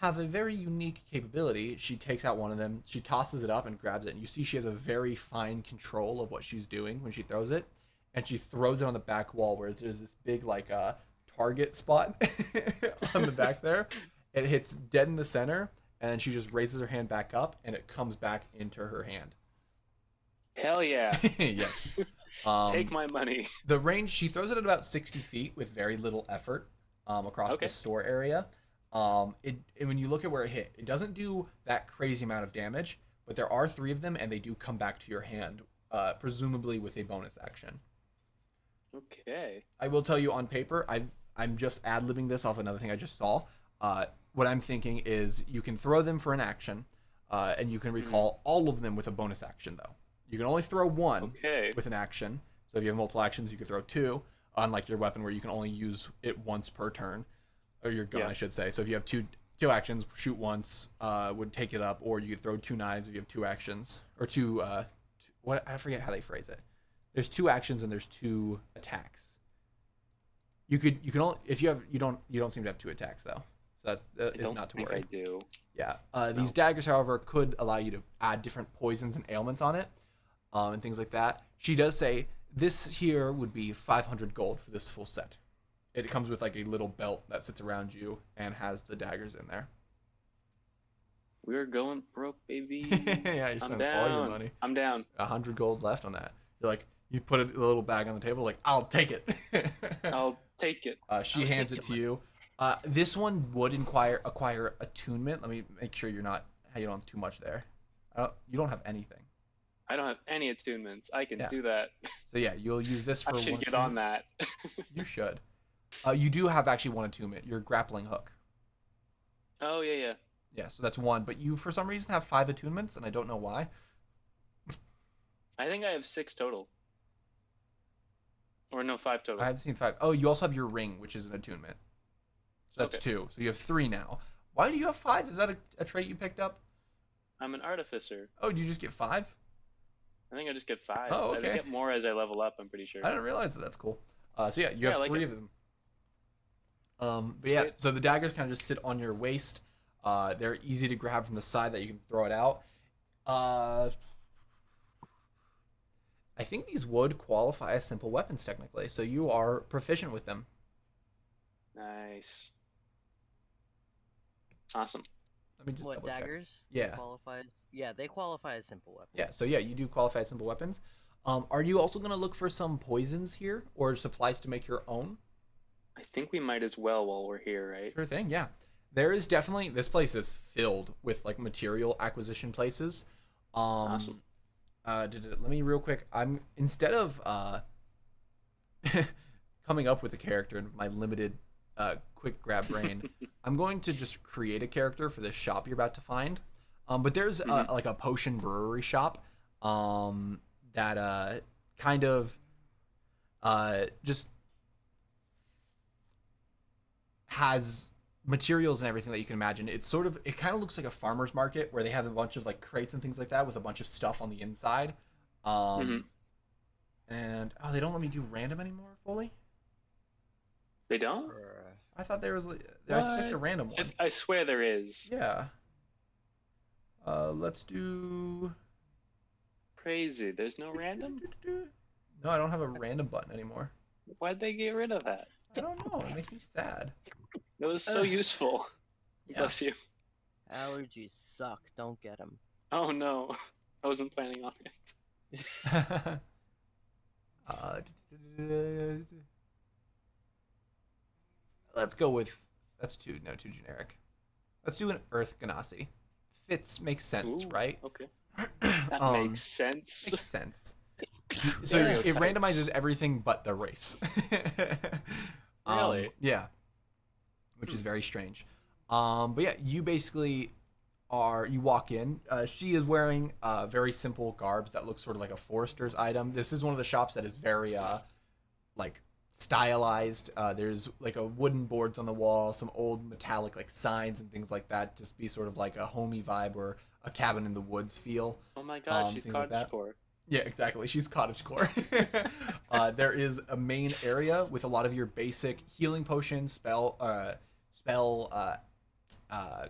have a very unique capability." She takes out one of them, she tosses it up and grabs it, and you see she has a very fine control of what she's doing when she throws it, and she throws it on the back wall where there's this big like target spot on the back there. It hits dead in the center, and then she just raises her hand back up, and it comes back into her hand. Hell yeah. Yes. Take my money. The range, she throws it at about 60 feet with very little effort across the store area. When you look at where it hit, it doesn't do that crazy amount of damage, but there are 3 of them, and they do come back to your hand, presumably with a bonus action. Okay. I will tell you on paper, I'm just ad-libbing this off another thing I just saw. What I'm thinking is you can throw them for an action, and you can recall all of them with a bonus action, though. You can only throw 1 with an action. So if you have multiple actions, you can throw 2, unlike your weapon where you can only use it once per turn. Or your gun, I should say. So if you have two actions, shoot once, would take it up, or you could throw 2 knives if you have 2 actions. Or 2, what, I forget how they phrase it. There's 2 actions and there's 2 attacks. You can only, if you don't seem to have 2 attacks, though. So that is not to worry. I do. Yeah. These daggers, however, could allow you to add different poisons and ailments on it, and things like that. She does say, this here would be 500 gold for this full set. It comes with like a little belt that sits around you and has the daggers in there. We're going broke, baby. Yeah, you spend all your money. I'm down. 100 gold left on that. You're like, you put a little bag on the table, like, I'll take it. I'll take it. She hands it to you. This one would acquire attunement. Let me make sure you don't have too much there. You don't have anything. I don't have any attunements. I can do that. So yeah, you'll use this for I should one get attunement. on that. You should. You do have actually 1 attunement. Your grappling hook. Oh, yeah. Yeah, so that's 1. But you, for some reason, have 5 attunements, and I don't know why. I think I have 6 total. Or no, 5 total. I have seen 5. Oh, you also have your ring, which is an attunement. So that's 2. So you have 3 now. Why do you have 5? Is that a trait you picked up? I'm an artificer. Oh, do you just get 5? I think I just get 5. Oh, okay. I get more as I level up, I'm pretty sure. I didn't realize that. That's cool. So yeah, you have like 3 it. of them. But yeah, so the daggers kind of just sit on your waist. They're easy to grab from the side that you can throw it out. I think these would qualify as simple weapons technically, so you are proficient with them. Nice. Awesome. Let me just What, double check. daggers? Yeah. They qualify as simple weapons. Yeah, so yeah, you do qualify as simple weapons. Are you also going to look for some poisons here or supplies to make your own? I think we might as well while we're here, right? Sure thing, yeah. There is definitely, this place is filled with like material acquisition places. Awesome. Let me real quick. Instead of coming up with a character in my limited quick grab brain, I'm going to just create a character for this shop you're about to find. But there's like a potion brewery shop that kind of just has materials and everything that you can imagine. It kind of looks like a farmer's market where they have a bunch of like crates and things like that with a bunch of stuff on the inside. And they don't let me do random anymore fully. They don't? I thought there was I picked a random one. I swear there is. Yeah. Let's do Crazy. There's no random? No, I don't have a random button anymore. Why'd they get rid of that? I don't know. It makes me sad. It was so useful. Yeah. Bless you. Allergies suck. Don't get them. Oh no. I wasn't planning on it. Let's go with too generic. Let's do an Earth Ganassi. Makes sense, Ooh, right? Okay. That makes sense. Makes sense. So Yeah. it randomizes everything but the race. Really? Yeah, which is very strange. But yeah, you basically you walk in. She is wearing very simple garbs that look sort of like a forester's item. This is one of the shops that is very like stylized. There's like a wooden boards on the wall, some old metallic like signs and things like that. Just be sort of like a homey vibe or a cabin in the woods feel. Oh my god, she's Things like that. cottagecore. Yeah, exactly. She's cottagecore. There is a main area with a lot of your basic healing potions, spell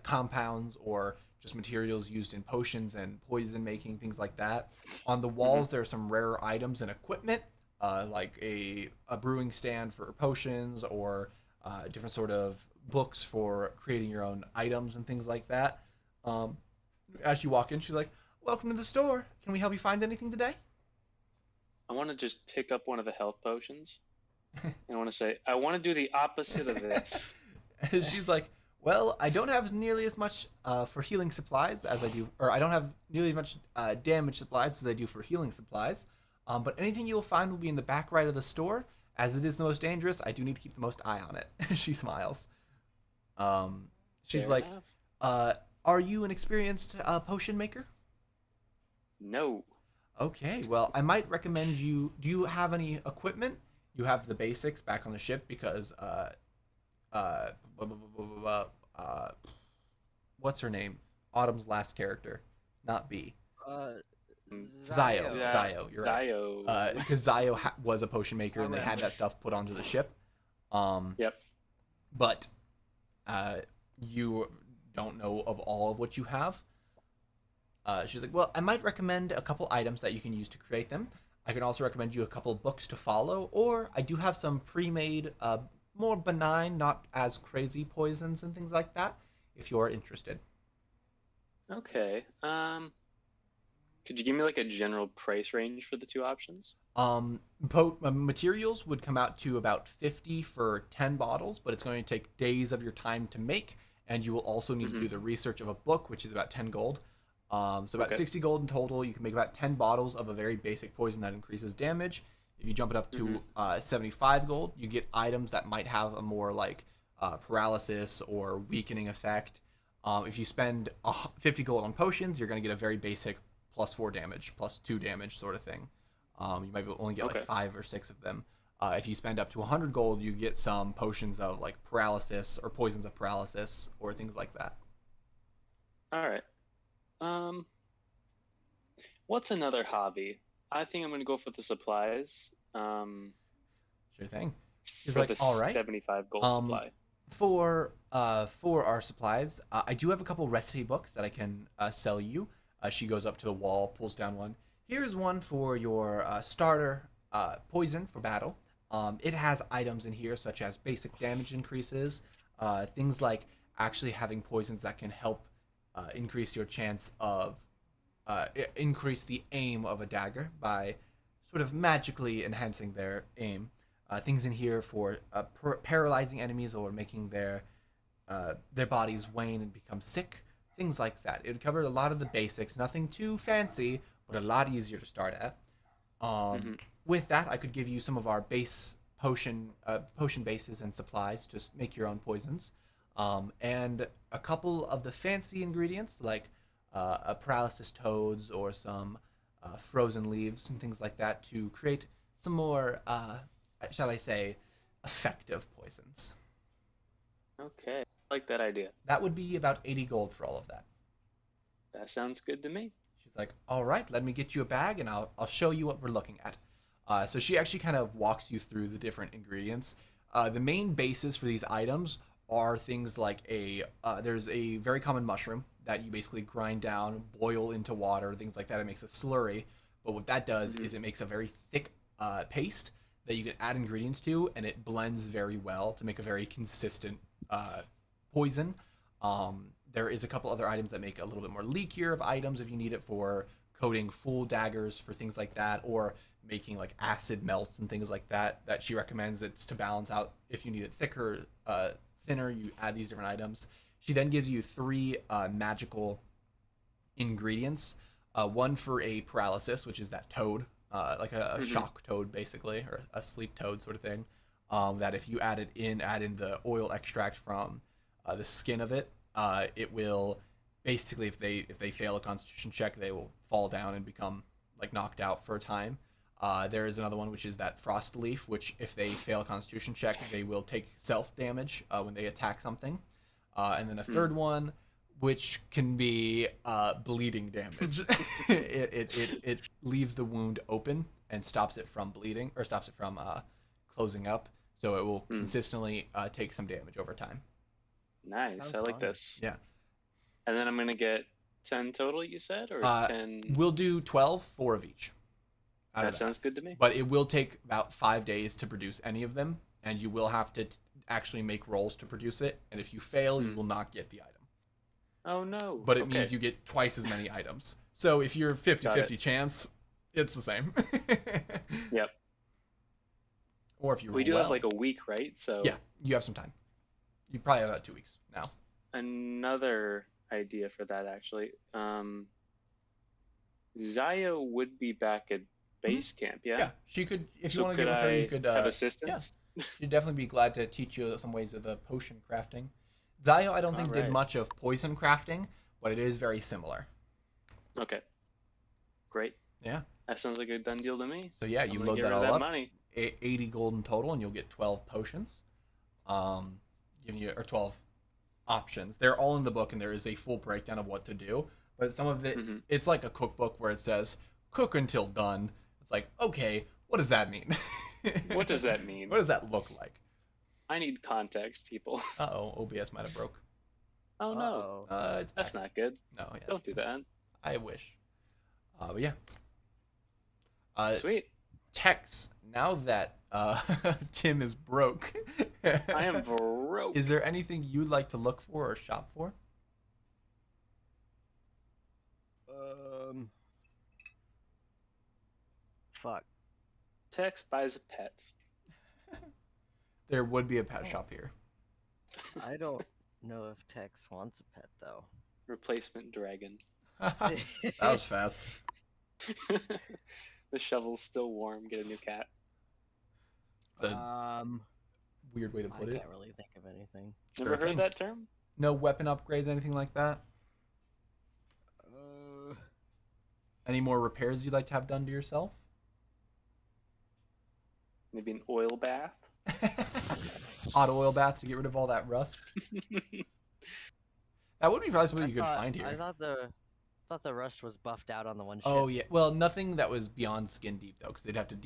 compounds, or just materials used in potions and poison making, things like that. On the walls, there are some rarer items and equipment, like a brewing stand for potions, or different sort of books for creating your own items and things like that. As you walk in, she's like, "Welcome to the store. Can we help you find anything today?" I want to just pick up one of the health potions. And I want to say, I want to do the opposite of this. She's like, "Well, I don't have nearly as much for healing supplies as I do, or I don't have nearly as much damage supplies as I do for healing supplies. But anything you'll find will be in the back right of the store. As it is the most dangerous, I do need to keep the most eye on it." She smiles. She's Fair like, enough. "Are you an experienced potion maker?" No. Okay, well, I might recommend you. Do you have any equipment? You have the basics back on the ship because uh, blah, blah, blah, blah, blah, what's her name? Autumn's last character, not B. Zio. Yeah, Zio, you're right. Zio. Because Zio was a potion maker, and they had that stuff put onto the ship. Yep. But you don't know of all of what you have. She's like, "Well, I might recommend a couple items that you can use to create them. I can also recommend you a couple books to follow, or I do have some pre-made, more benign, not as crazy poisons and things like that, if you're interested." Okay. Could you give me like a general price range for the two options? Materials would come out to about 50 for 10 bottles, but it's going to take days of your time to make, and you will also need to do the research of a book, which is about 10 gold. So about 60 gold in total. You can make about 10 bottles of a very basic poison that increases damage. If you jump it up to 75 gold, you get items that might have a more like paralysis or weakening effect. If you spend 50 gold on potions, you're going to get a very basic +4 damage, +2 damage sort of thing. You might only get like 5 or 6 of them. If you spend up to 100 gold, you get some potions of like paralysis or poisons of paralysis or things like that. All right. What's another hobby? I think I'm gonna go for the supplies. Sure thing. She's For like, the "All right. 75 gold supply. For our supplies, I do have a couple recipe books that I can sell you." She goes up to the wall, pulls down one. "Here's one for your starter poison for battle. It has items in here such as basic damage increases, things like actually having poisons that can help increase your chance of increase the aim of a dagger by sort of magically enhancing their aim. Things in here for paralyzing enemies or making their bodies wane and become sick. Things like that. It would cover a lot of the basics, nothing too fancy, but a lot easier to start at. With that, I could give you some of our base potion bases and supplies to make your own poisons, and a couple of the fancy ingredients like a paralysis toads or some frozen leaves and things like that to create some more, shall I say, effective poisons." Okay, I like that idea. That would be about 80 gold for all of that. That sounds good to me. She's like, "All right, let me get you a bag and I'll show you what we're looking at." So she actually kind of walks you through the different ingredients. The main bases for these items are things like there's a very common mushroom that you basically grind down, boil into water, things like that. It makes a slurry. But what that does is it makes a very thick paste that you can add ingredients to, and it blends very well to make a very consistent poison. There is a couple other items that make a little bit more leakier of items if you need it for coating full daggers for things like that, or making like acid melts and things like that she recommends. It's to balance out if you need it thicker, thinner, you add these different items. She then gives you 3 magical ingredients. One for a paralysis, which is that toad, like a shock toad basically, or a sleep toad sort of thing. that if you add in the oil extract from the skin of it, it will basically, if they fail a Constitution check, they will fall down and become like knocked out for a time. There is another one which is that frost leaf, which if they fail a Constitution check, they will take self damage when they attack something. And then a third one, which can be bleeding damage. It leaves the wound open and stops it from bleeding, or stops it from closing up. So it will consistently take some damage over time. Nice. Sounds I like fun. this. Yeah. And then I'm gonna get 10 total, you said, or 10? We'll do 12, 4 of each. That sounds good to me. But it will take about 5 days to produce any of them, and you will have to actually make rolls to produce it. And if you fail, you will not get the item. Oh no. But it means you get twice as many items. So if you're 50-50 chance, it's the same. Yep. Or if you roll We do well. have like a week, right? So Yeah, you have some time. You probably have about 2 weeks now. another idea for that actually. Zaya would be back at base camp, yeah? Yeah, she could, if you So want to get could with her, I you could have assistance? she'd definitely be glad to teach you some ways of the potion crafting. Zio, I don't think did Alright. much of poison crafting, but it is very similar. Okay. Great. Yeah. That sounds like a done deal to me. So yeah, I'm you gonna load get that rid of all that up. money. 80 gold in total, and you'll get 12 potions. Giving you, or 12 options. They're all in the book, and there is a full breakdown of what to do. But some of it, it's like a cookbook where it says cook until done. It's like, okay, what does that mean? What does that mean? What does that look like? I need context, people. Uh-oh, OBS might have broke. Oh no. Uh-oh. It's That's back. not good. No, yeah. Don't do that. I wish. But yeah. Sweet. Tex, now that Tim is broke, I am broke. is there anything you'd like to look for or shop for? Fuck. Tex buys a pet. There would be a pet shop here. I don't know if Tex wants a pet though. Replacement dragon. That was fast. The shovel's still warm. Get a new cat. It's a weird way to I put it. can't really think of anything. Sure Never heard thing. that term? No weapon upgrades, anything like that? Any more repairs you'd like to have done to yourself? Maybe an oil bath? Hot oil bath to get rid of all that rust? That would be probably something you could find here. I thought the rust was buffed out on the one ship. Oh yeah, well nothing that was beyond skin deep though, because they'd have to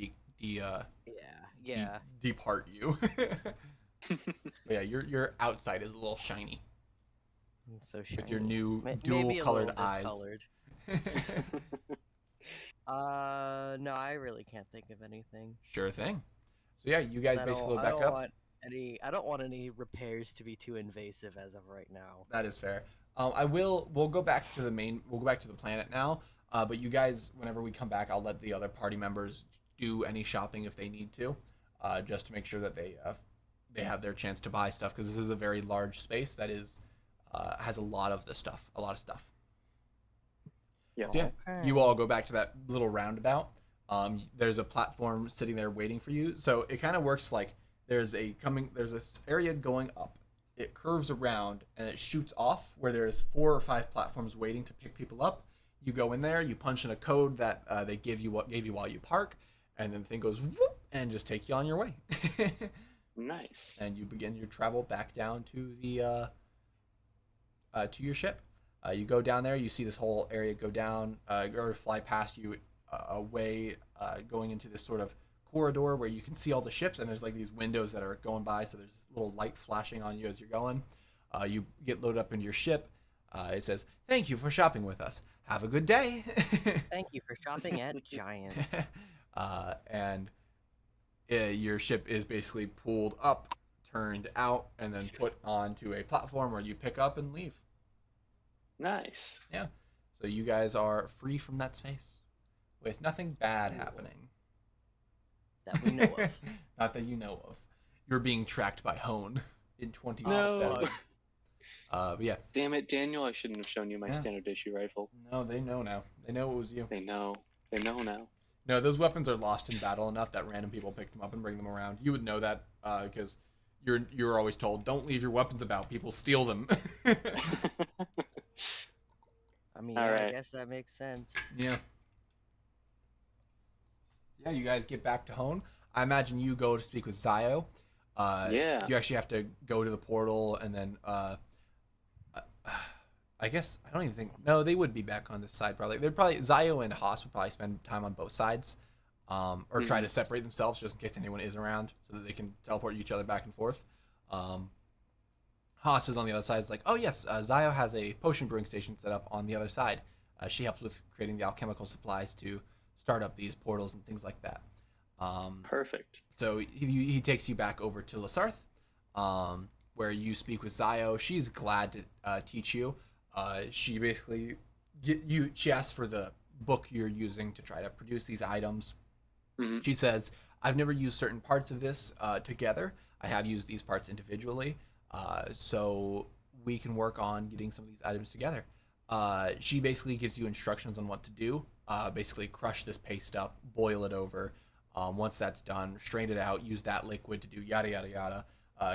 depart you. But yeah, your outside is a little shiny It's so shiny. with your new Maybe dual a colored little eyes. discolored. No, I really can't think of anything. Sure thing. So yeah, you guys 'Cause basically I back don't up. want I don't want any repairs to be too invasive as of right now. That is fair. We'll go back to the main. We'll go back to the planet now. But you guys, whenever we come back, I'll let the other party members do any shopping if they need to, just to make sure that they have their chance to buy stuff, because this is a very large space that is has a lot of stuff. Yeah. So yeah, you all go back to that little roundabout. There's a platform sitting there waiting for you. So it kind of works like there's this area going up. It curves around and it shoots off where there's 4 or 5 platforms waiting to pick people up. You go in there, you punch in a code that they gave you while you park, and then the thing goes whoop and just take you on your way. Nice. And you begin your travel back down to the to your ship. You go down there, you see this whole area go down or fly past you away, going into this sort of corridor where you can see all the ships, and there's like these windows that are going by, so there's this little light flashing on you as you're going. You get loaded up into your ship. It says, "Thank you for shopping with us. Have a good day." Thank you for shopping at Giant. And your ship is basically pulled up, turned out, and then put onto a platform where you pick up and leave. Nice. Yeah. So you guys are free from that space with nothing bad happening. That we know of. Not that you know of. You're being tracked by Hone in 20 No. But yeah. Damn it, Daniel. I shouldn't have shown you my Yeah. standard issue rifle. No, they know now. They know it was you. They know. They know now. No, those weapons are lost in battle enough that random people pick them up and bring them around. You would know that because you're always told, don't leave your weapons about. People steal them. I mean, All yeah, I right. guess that makes sense. Yeah. Yeah, you guys get back to Hone. I imagine you go to speak with Zio. Yeah. You actually have to go to the portal and then I guess I don't even think no, they would be back on this side probably. They'd probably Zio and Haas would probably spend time on both sides. Or try to separate themselves just in case anyone is around so that they can teleport each other back and forth. Haas is on the other side. It's like, oh yes, Zio has a potion brewing station set up on the other side. She helps with creating the alchemical supplies to start up these portals and things like that. Perfect. So he takes you back over to Lasarth, where you speak with Zio. She's glad to teach you. She basically she asks for the book you're using to try to produce these items. Mm-hmm. She says, I've never used certain parts of this together. I have used these parts individually. So we can work on getting some of these items together. She basically gives you instructions on what to do. Basically crush this paste up, boil it over. Once that's done, strain it out, use that liquid to do yada, yada, yada.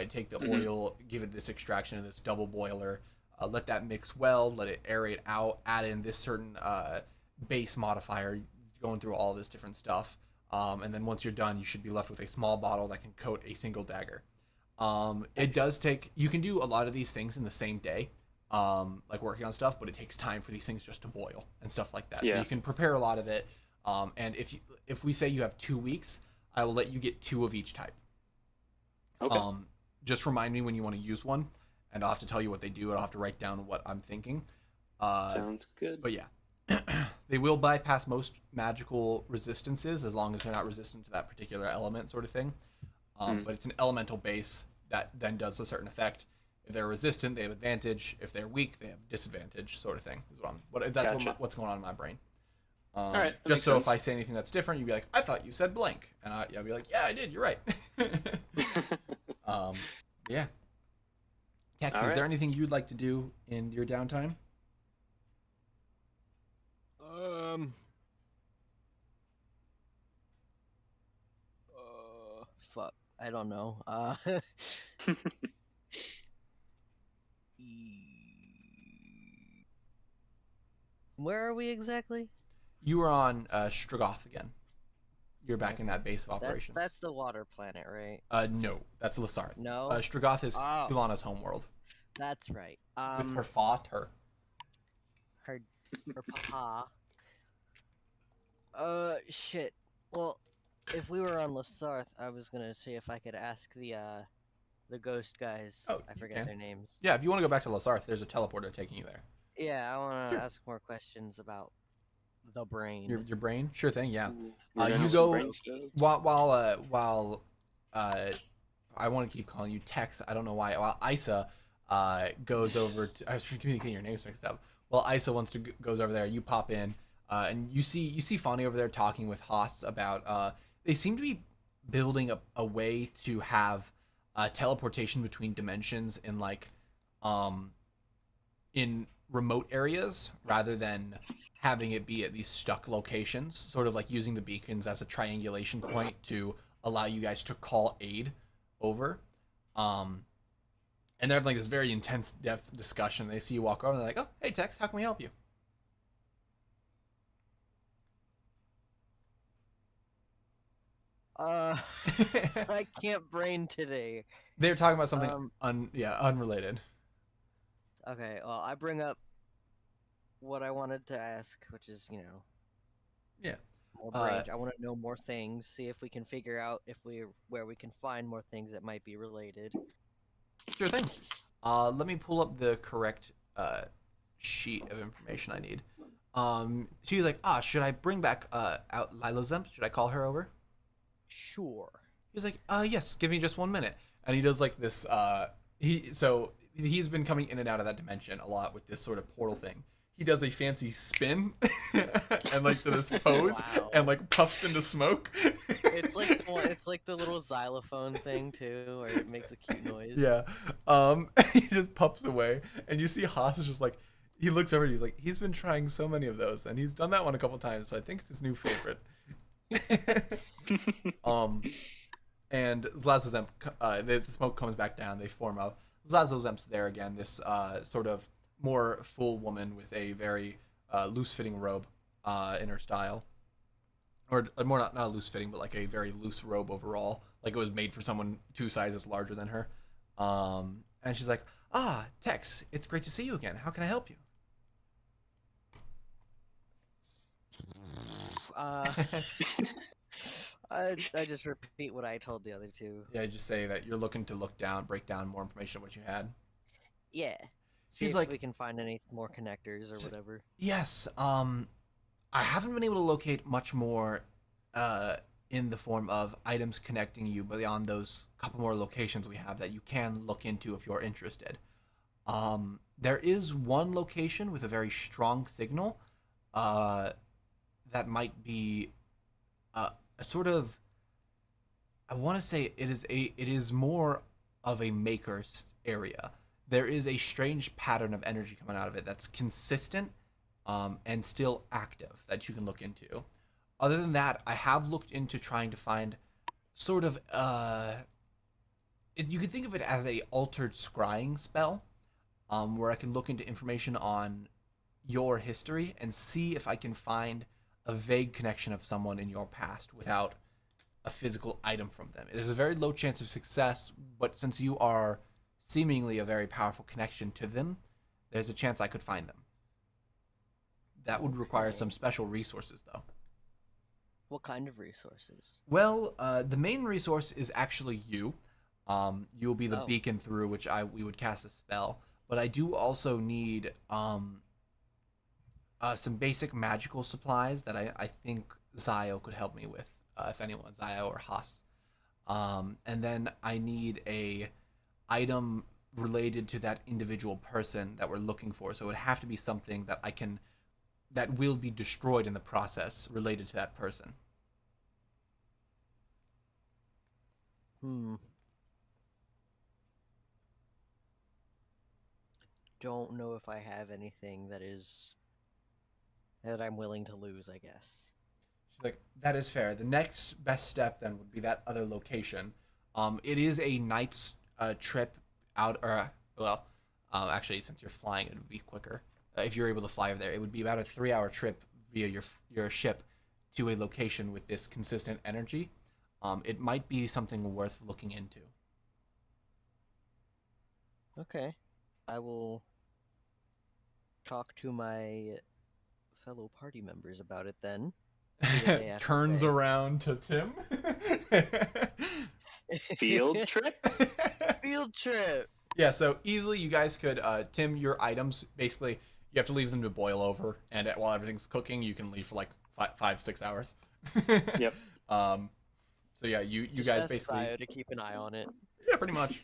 Take the oil, give it this extraction in this double boiler. Let that mix well, let it aerate out, add in this certain base modifier, going through all this different stuff. And then once you're done, you should be left with a small bottle that can coat a single dagger. It does take, you can do a lot of these things in the same day, like working on stuff, but it takes time for these things just to boil and stuff like that. Yeah. So you can prepare a lot of it. And if we say you have 2 weeks, I will let you get 2 of each type. Okay. Just remind me when you want to use one, and I'll have to tell you what they do, and I'll have to write down what I'm thinking. Sounds good. But yeah. They will bypass most magical resistances as long as they're not resistant to that particular element sort of thing. But it's an elemental base that then does a certain effect. If they're resistant, they have advantage. If they're weak, they have disadvantage sort of thing. That's Gotcha. what's going on in my brain. All right. that Just makes so if sense. I say anything that's different, you'd be like, I thought you said blank. And I'd be like, yeah, I did. You're right. Yeah. Tex, All is there right. anything you'd like to do in your downtime? Fuck. I don't know. Where are we exactly? You were on Stroggoth again. You're back in that base of operations. That's the water planet, right? No, that's Lasarth. No. Stroggoth is Oh. Kulana's homeworld. That's right. With her father. her papa. Shit. Well, if we were on Lasarth, I was gonna see if I could ask the ghost guys. Oh, I you forget can. their names. Yeah, if you want to go back to Lasarth, there's a teleporter taking you there. Yeah, I want to Sure. ask more questions about the brain. Your brain? Sure thing, yeah. Ooh, we're gonna You have some go brain stoves. while I want to keep calling you Tex. I don't know why. While Isa goes over to, I was communicating your names mixed up. Well, Isa goes over there. You pop in, and you see Fawny over there talking with Haas about. They seem to be building a way to have teleportation between dimensions in in remote areas rather than having it be at these stuck locations, sort of like using the beacons as a triangulation point to allow you guys to call aid over. And they're having like this very intense depth discussion. They see you walk over and they're like, oh, hey Tex, how can we help you? I can't brain today. They're talking about something unrelated. Okay, well, I bring up what I wanted to ask, which is, Yeah. more brain. I want to know more things, see if we can figure out where we can find more things that might be related. Sure thing. Let me pull up the correct sheet of information I need. She's like, should I bring back out Lilozemp? Should I call her over? Sure. He's like, yes, give me just 1 minute. And he does like this, he's been coming in and out of that dimension a lot with this sort of portal thing. He does a fancy spin and like to this pose Wow. and like puffs into smoke. It's like the little xylophone thing too, where it makes a cute noise. Yeah. He just puffs away and you see Haas is just like, he looks over and he's like, he's been trying so many of those and he's done that one a couple times, so I think it's his new favorite. And Zlazozemp, the smoke comes back down. They form a Zlazozemp's there again. This sort of more full woman with a very loose-fitting robe in her style, or more not a loose-fitting, but like a very loose robe overall. Like it was made for someone 2 sizes larger than her. And she's like, "Ah, Tex, it's great to see you again. How can I help you?" Uh, I just repeat what I told the other two. Yeah, just say that you're looking to break down more information of what you had. Yeah. See She's if like, we can find any more connectors or whatever. "Yes, I haven't been able to locate much more in the form of items connecting you beyond those couple more locations we have that you can look into if you're interested. There is one location with a very strong signal that might be a sort of, I want to say it is more of a maker's area. There is a strange pattern of energy coming out of it that's consistent and still active that you can look into. Other than that, I have looked into trying to find sort of you could think of it as a altered scrying spell, where I can look into information on your history and see if I can find a vague connection of someone in your past without a physical item from them. It is a very low chance of success, but since you are seemingly a very powerful connection to them, there's a chance I could find them. That would require some special resources, though. What kind of resources? Well, the main resource is actually you. You will be the Oh. beacon through which we would cast a spell. But I do also need some basic magical supplies that I think Zio could help me with, if anyone, Zio or Haas. And then I need a item related to that individual person that we're looking for. So it would have to be something that will be destroyed in the process related to that person. Don't know if I have anything that I'm willing to lose, I guess. She's like, that is fair. The next best step then would be that other location. It is a night's trip out, or actually, since you're flying, it would be quicker. If you're able to fly over there, it would be about a 3-hour trip via your ship to a location with this consistent energy. It might be something worth looking into. Okay. I will talk to my fellow party members about it then. See what they have to Turns say. around to Tim. Field trip? Field trip. Yeah, so easily you guys could, Tim, your items, basically, you have to leave them to boil over, and while everything's cooking, you can leave for like 5-6 hours. Yep. So yeah, you Just guys ask basically, Zio to keep an eye on it. yeah, pretty much.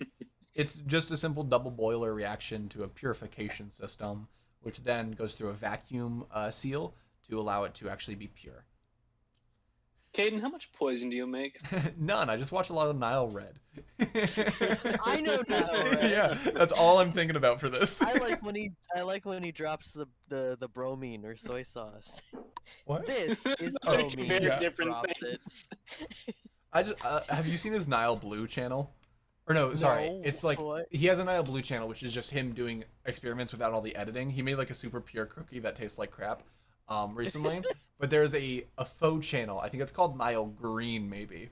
It's just a simple double boiler reaction to a purification system, which then goes through a vacuum seal to allow it to actually be pure. Caden, how much poison do you make? None. I just watch a lot of Nile Red. I know Nile Red. Yeah, that's all I'm thinking about for this. I like when he drops the bromine or soy sauce. What? This is Oh, Two bromine. very yeah. different Drops things. I just have you seen his Nile Blue channel? Or no, sorry, No, it's like what? he has a Nile Blue channel, which is just him doing experiments without all the editing. He made like a super pure cookie that tastes like crap, recently. But there's a faux channel. I think it's called Nile Green, maybe.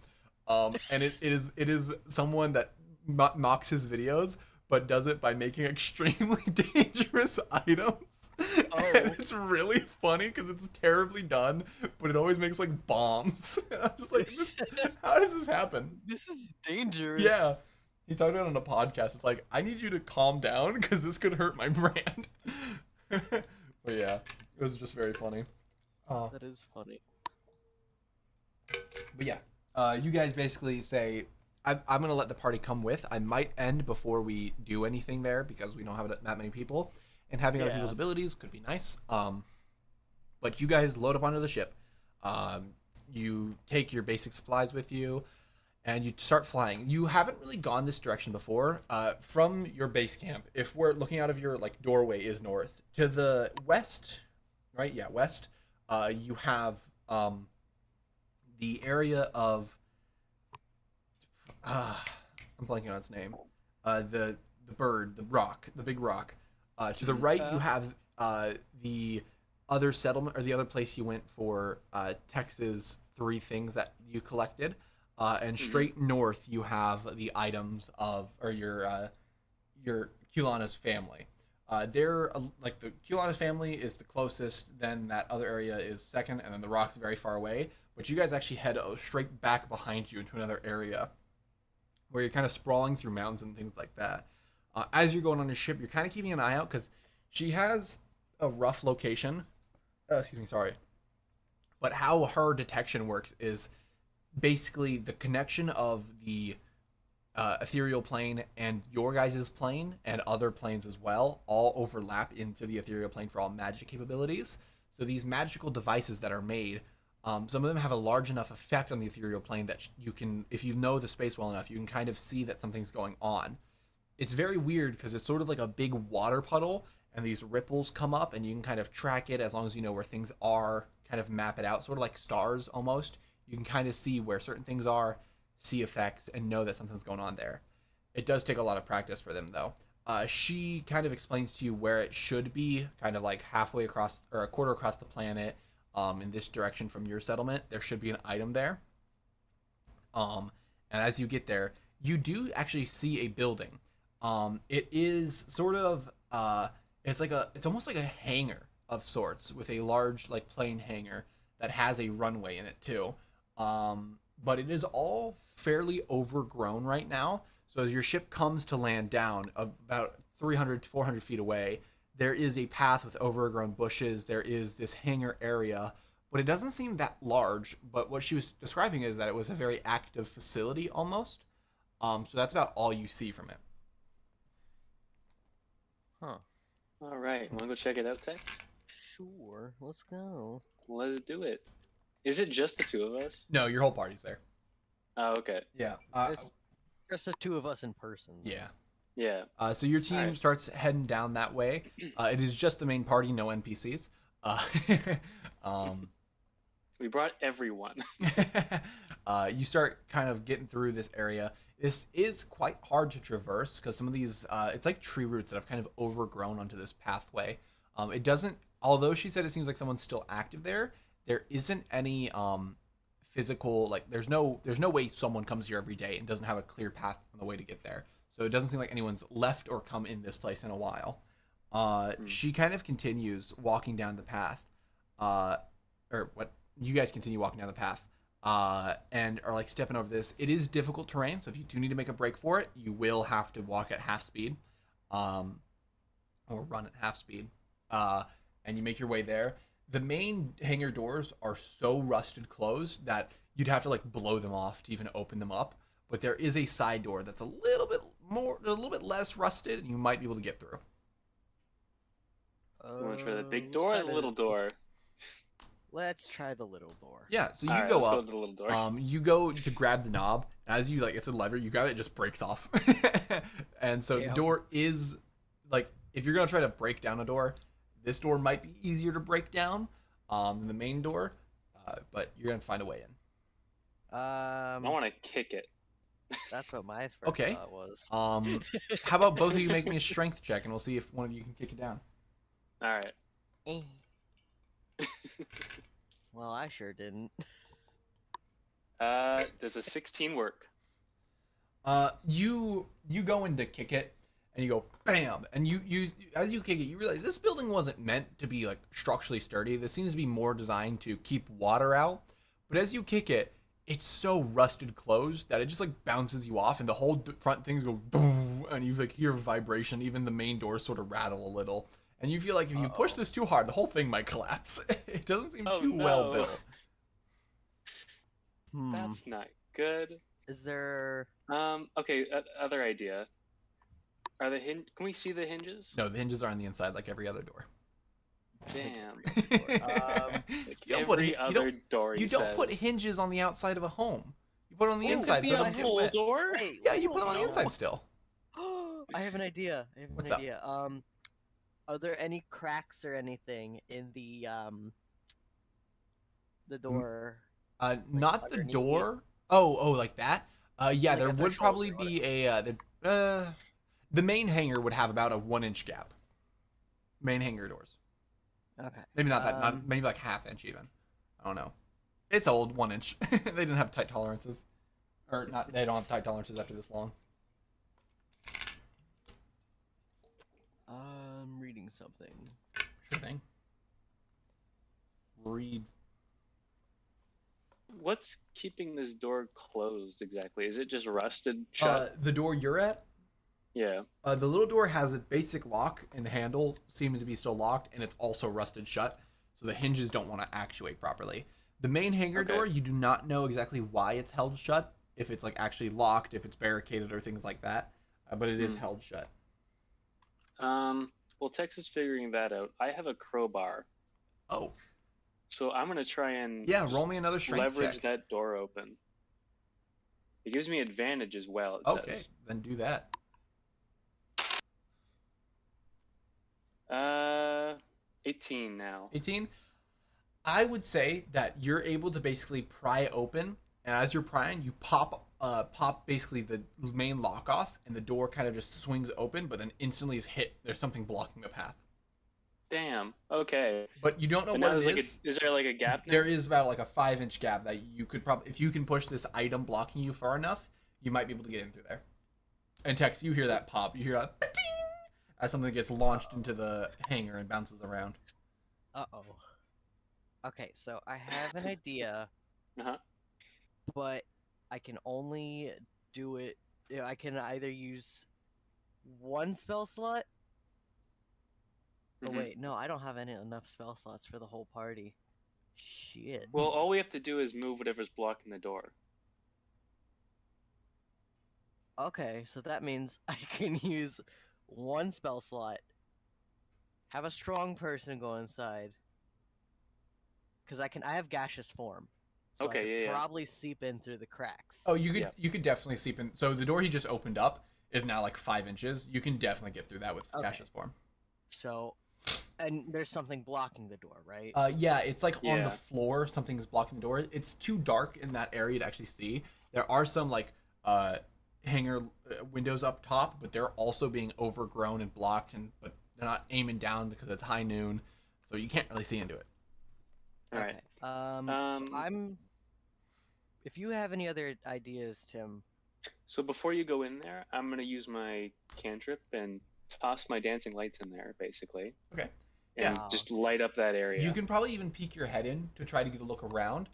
And it is someone that mocks his videos, but does it by making extremely dangerous items. Oh. And it's really funny because it's terribly done, but it always makes like bombs. And I'm just like, how does this happen? This is dangerous. Yeah. He talked about it on a podcast. It's like, I need you to calm down because this could hurt my brand. But yeah, it was just very funny. That is funny. But yeah, you guys basically say, I'm going to let the party come with. I might end before we do anything there because we don't have that many people. And having other Yeah. people's abilities could be nice. But you guys load up onto the ship. You take your basic supplies with you. And you start flying. You haven't really gone this direction before. From your base camp, if we're looking out of your like doorway is north. To the west, right? Yeah, west. You have the area of I'm blanking on its name. The bird, the rock, the big rock. To the right, you have the other settlement or the other place you went for Tex's 3 things that you collected, and straight north you have the items of or your Kulana's family. They're like the Kulana's family is the closest, then that other area is second, and then the rock's very far away. But you guys actually head straight back behind you into another area where you're kind of sprawling through mountains and things like that. As you're going on your ship, you're kind of keeping an eye out because she has a rough location. Excuse me, sorry. But how her detection works is basically the connection of the ethereal plane and your guys' plane and other planes as well all overlap into the ethereal plane for all magic capabilities. So these magical devices that are made, some of them have a large enough effect on the ethereal plane that you can, if you know the space well enough, you can kind of see that something's going on. It's very weird because it's sort of like a big water puddle and these ripples come up and you can kind of track it as long as you know where things are, kind of map it out, sort of like stars almost. You can kind of see where certain things are, see effects, and know that something's going on there. It does take a lot of practice for them though. She kind of explains to you where it should be, kind of like halfway across or a quarter across the planet, in this direction from your settlement. There should be an item there. And as you get there, you do actually see a building. It is sort of it's almost like a hangar of sorts with a large like plane hangar that has a runway in it too. But it is all fairly overgrown right now. So as your ship comes to land down about 300 to 400 feet away, there is a path with overgrown bushes. There is this hangar area, but it doesn't seem that large. But what she was describing is that it was a very active facility almost. So that's about all you see from it. Huh. All right, want to go check it out, Tex? Sure. Let's go. Let's do it. Is it just the 2 of us? No, your whole party's there. Oh, okay. Yeah. It's just the 2 of us in person. Yeah. Yeah. So your team Alright. starts heading down that way. It is just the main party, no NPCs. We brought everyone. You start kind of getting through this area. This is quite hard to traverse because some of these, it's like tree roots that have kind of overgrown onto this pathway. It doesn't, although she said it seems like someone's still active there, there isn't any physical, like there's no way someone comes here every day and doesn't have a clear path on the way to get there. So it doesn't seem like anyone's left or come in this place in a while. She kind of continues walking down the path, or what you guys continue walking down the path, and are like stepping over this. It is difficult terrain, so if you do need to make a break for it, you will have to walk at half speed, or run at half speed, and you make your way there. The main hangar doors are so rusted closed that you'd have to like blow them off to even open them up. But there is a side door that's a little bit less rusted, and you might be able to get through. You want to try the big door or the little door? Let's try the little door. Yeah, so you Alright, go let's up. go to the little door. You go to grab the knob, and as you like, it's a lever. You grab it, it just breaks off. And so the door is like, if you're gonna try to break down a door, this door might be easier to break down than the main door, but you're gonna find a way in. I want to kick it. That's what my first Okay. thought was. How about both of you make me a strength check, and we'll see if one of you can kick it down. All right. Well, I sure didn't. Does a 16 work? You go in to kick it, and you go bam, and you as you kick it, you realize this building wasn't meant to be like structurally sturdy. This seems to be more designed to keep water out. But as you kick it, it's so rusted closed that it just like bounces you off, and the whole front things go boom, and you like hear vibration. Even the main doors sort of rattle a little, and you feel like if you push this too hard, the whole thing might collapse. It doesn't seem too well built. That's not good. Is there? Okay. Other idea. Are the Can we see the hinges? No, the hinges are on the inside like every other door. Damn. Like Every other door. You don't put hinges on the outside of a home. You put it on the Ooh, inside could so it be a doesn't get whole wet. door. Wait, Yeah, you put them on the inside still. I have an idea. What's up? Are there any cracks or anything in the door? Not the underneath? door. Oh, like that. Yeah, Like there a would threshold probably or what? be the main hangar would have about a 1 inch gap. Main hangar doors. Okay. Maybe not that. Not maybe like half inch even. I don't know. It's old, 1 inch. They didn't have tight tolerances, or not. They don't have tight tolerances after this long. I'm reading something. Sure thing. Read. What's keeping this door closed exactly? Is it just rusted shut? The door you're at. Yeah. The little door has a basic lock and handle seems to be still locked, and it's also rusted shut, so the hinges don't want to actuate properly. The main hangar Okay. door, you do not know exactly why it's held shut, if it's like actually locked, if it's barricaded or things like that, but it is held shut. Well, Tex is figuring that out. I have a crowbar, Oh, so I'm gonna try and yeah, just roll me another strength leverage check. that door open. It gives me advantage as well. It Okay, says. then do that. 18 now. 18. I would say that you're able to basically pry open, and as you're prying, you pop basically the main lock off, and the door kind of just swings open, but then instantly is hit. There's something blocking the path, Damn. Okay. but you don't know And what now it there's is. is there like a gap now? There is about like a 5 inch gap that you could probably, if you can push this item blocking you far enough, you might be able to get in through there. And Tex, you hear that pop. You hear that ding as something gets launched into the hangar and bounces around. Uh-oh. Okay, so I have an idea, Uh-huh. but I can only do it. I can either use one spell slot. Oh Mhm. wait, no, I don't have enough spell slots for the whole party. Shit. Well, all we have to do is move whatever's blocking the door. Okay, so that means I can use one spell slot. Have a strong person go inside. Because I have gaseous form. So I Okay, could yeah. probably seep in through the cracks. Oh, you could Yeah. you could definitely seep in. So the door he just opened up is now like 5 inches. You can definitely get through that with Okay. gaseous form. So, and there's something blocking the door, right? Yeah, it's like on the Yeah. floor. Something's blocking the door. It's too dark in that area to actually see. There are some like hangar windows up top, but they're also being overgrown and blocked, but they're not aiming down because it's high noon, so you can't really see into it. All right. Okay. So if you have any other ideas, Tim. So before you go in there, I'm gonna use my cantrip and toss my dancing lights in there, basically. Okay. And Yeah. just light up that area. You can probably even peek your head in to try to get a look around.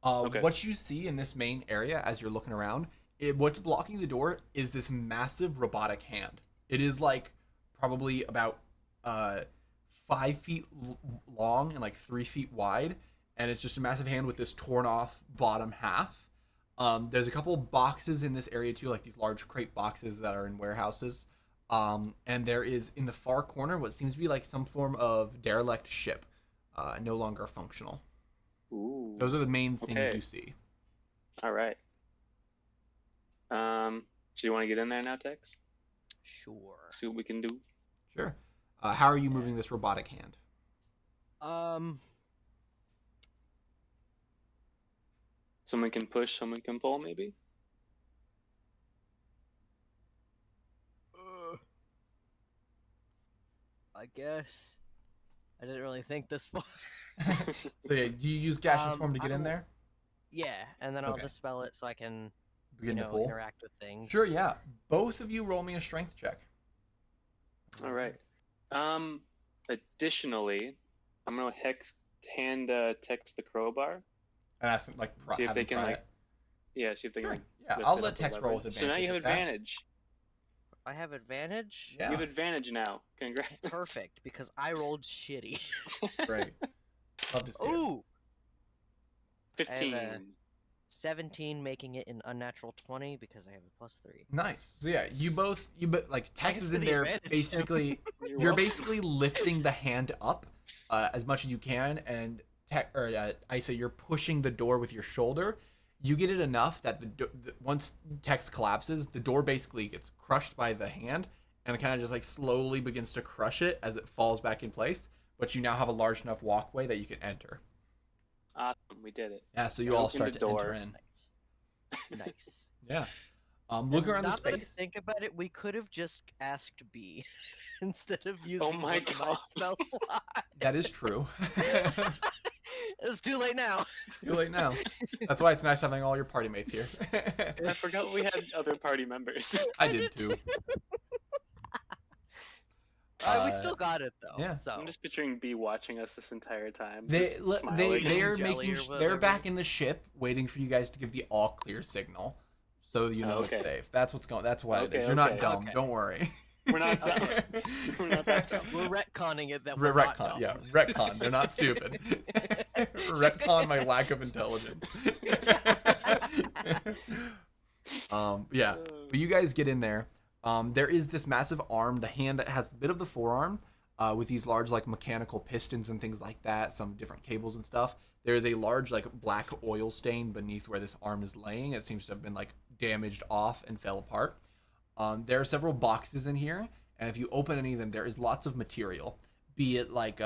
Okay. What you see in this main area as you're looking around, what's blocking the door is this massive robotic hand. It is like probably about 5 feet long and like 3 feet wide, and it's just a massive hand with this torn off bottom half. There's a couple boxes in this area too, like these large crate boxes that are in warehouses. And there is in the far corner what seems to be like some form of derelict ship, no longer functional. Ooh. Those are the main things Okay. you see. All right. So you want to get in there now, Tex? Sure. See what we can do. Sure. How are you moving this robotic hand? Someone can push, someone can pull, maybe. I guess. I didn't really think this far. So yeah, do you use gaseous form to get in I'll- there? Yeah, and then I'll Okay. just spell it so I can, Begin to pull. interact with things. Sure, yeah. Both of you roll me a strength check. All right. Additionally, I'm gonna hand Tex the crowbar. And ask them, like, See if have they them can, try like, it. Yeah, see if they can. Sure. Like, Yeah, lift I'll it let up or Tex roll with whatever. advantage. So now you have with that. advantage. I have advantage? Yeah. You have advantage now. Congrats. Perfect, because I rolled shitty. Great. Love to see it. Ooh! 15. 17, making it an unnatural 20 because I have a +3. Nice. So yeah, you both like Tex Thanks is for in the there advantage, basically. You're welcome. basically lifting the hand up as much as you can, and Isa, you're pushing the door with your shoulder. You get it enough that once Tex collapses, the door basically gets crushed by the hand, and it kind of just like slowly begins to crush it as it falls back in place. But you now have a large enough walkway that you can enter. Awesome, we did it. Yeah, so you And all open start the to enter door. in. Nice. Yeah. Look around the Now that I space. think about it, we could have just asked B instead of Oh using my one of my god. spell slot. That is true. It's too late now. Too late now. That's why it's nice having all your party mates here. I forgot we had other party members. I did too. We still got it though. yeah. So I'm just picturing B watching us this entire time. They just they smiling. they're Jelly making or they're whatever. back in the ship waiting for you guys to give the all clear signal, so you know Okay. it's safe. That's what's going. That's why it is. Okay, You're not okay. dumb. Okay. Don't worry. We're not dumb. Okay. We're not that dumb. we're retconning it that we're not Retcon, dumb. yeah, retcon. They're not stupid. Retcon my lack of intelligence. Yeah. But you guys get in there. There is this massive arm, the hand that has a bit of the forearm, with these large like mechanical pistons and things like that, some different cables and stuff. There is a large like black oil stain beneath where this arm is laying. It seems to have been like damaged off and fell apart. There are several boxes in here, and if you open any of them, there is lots of material, be it like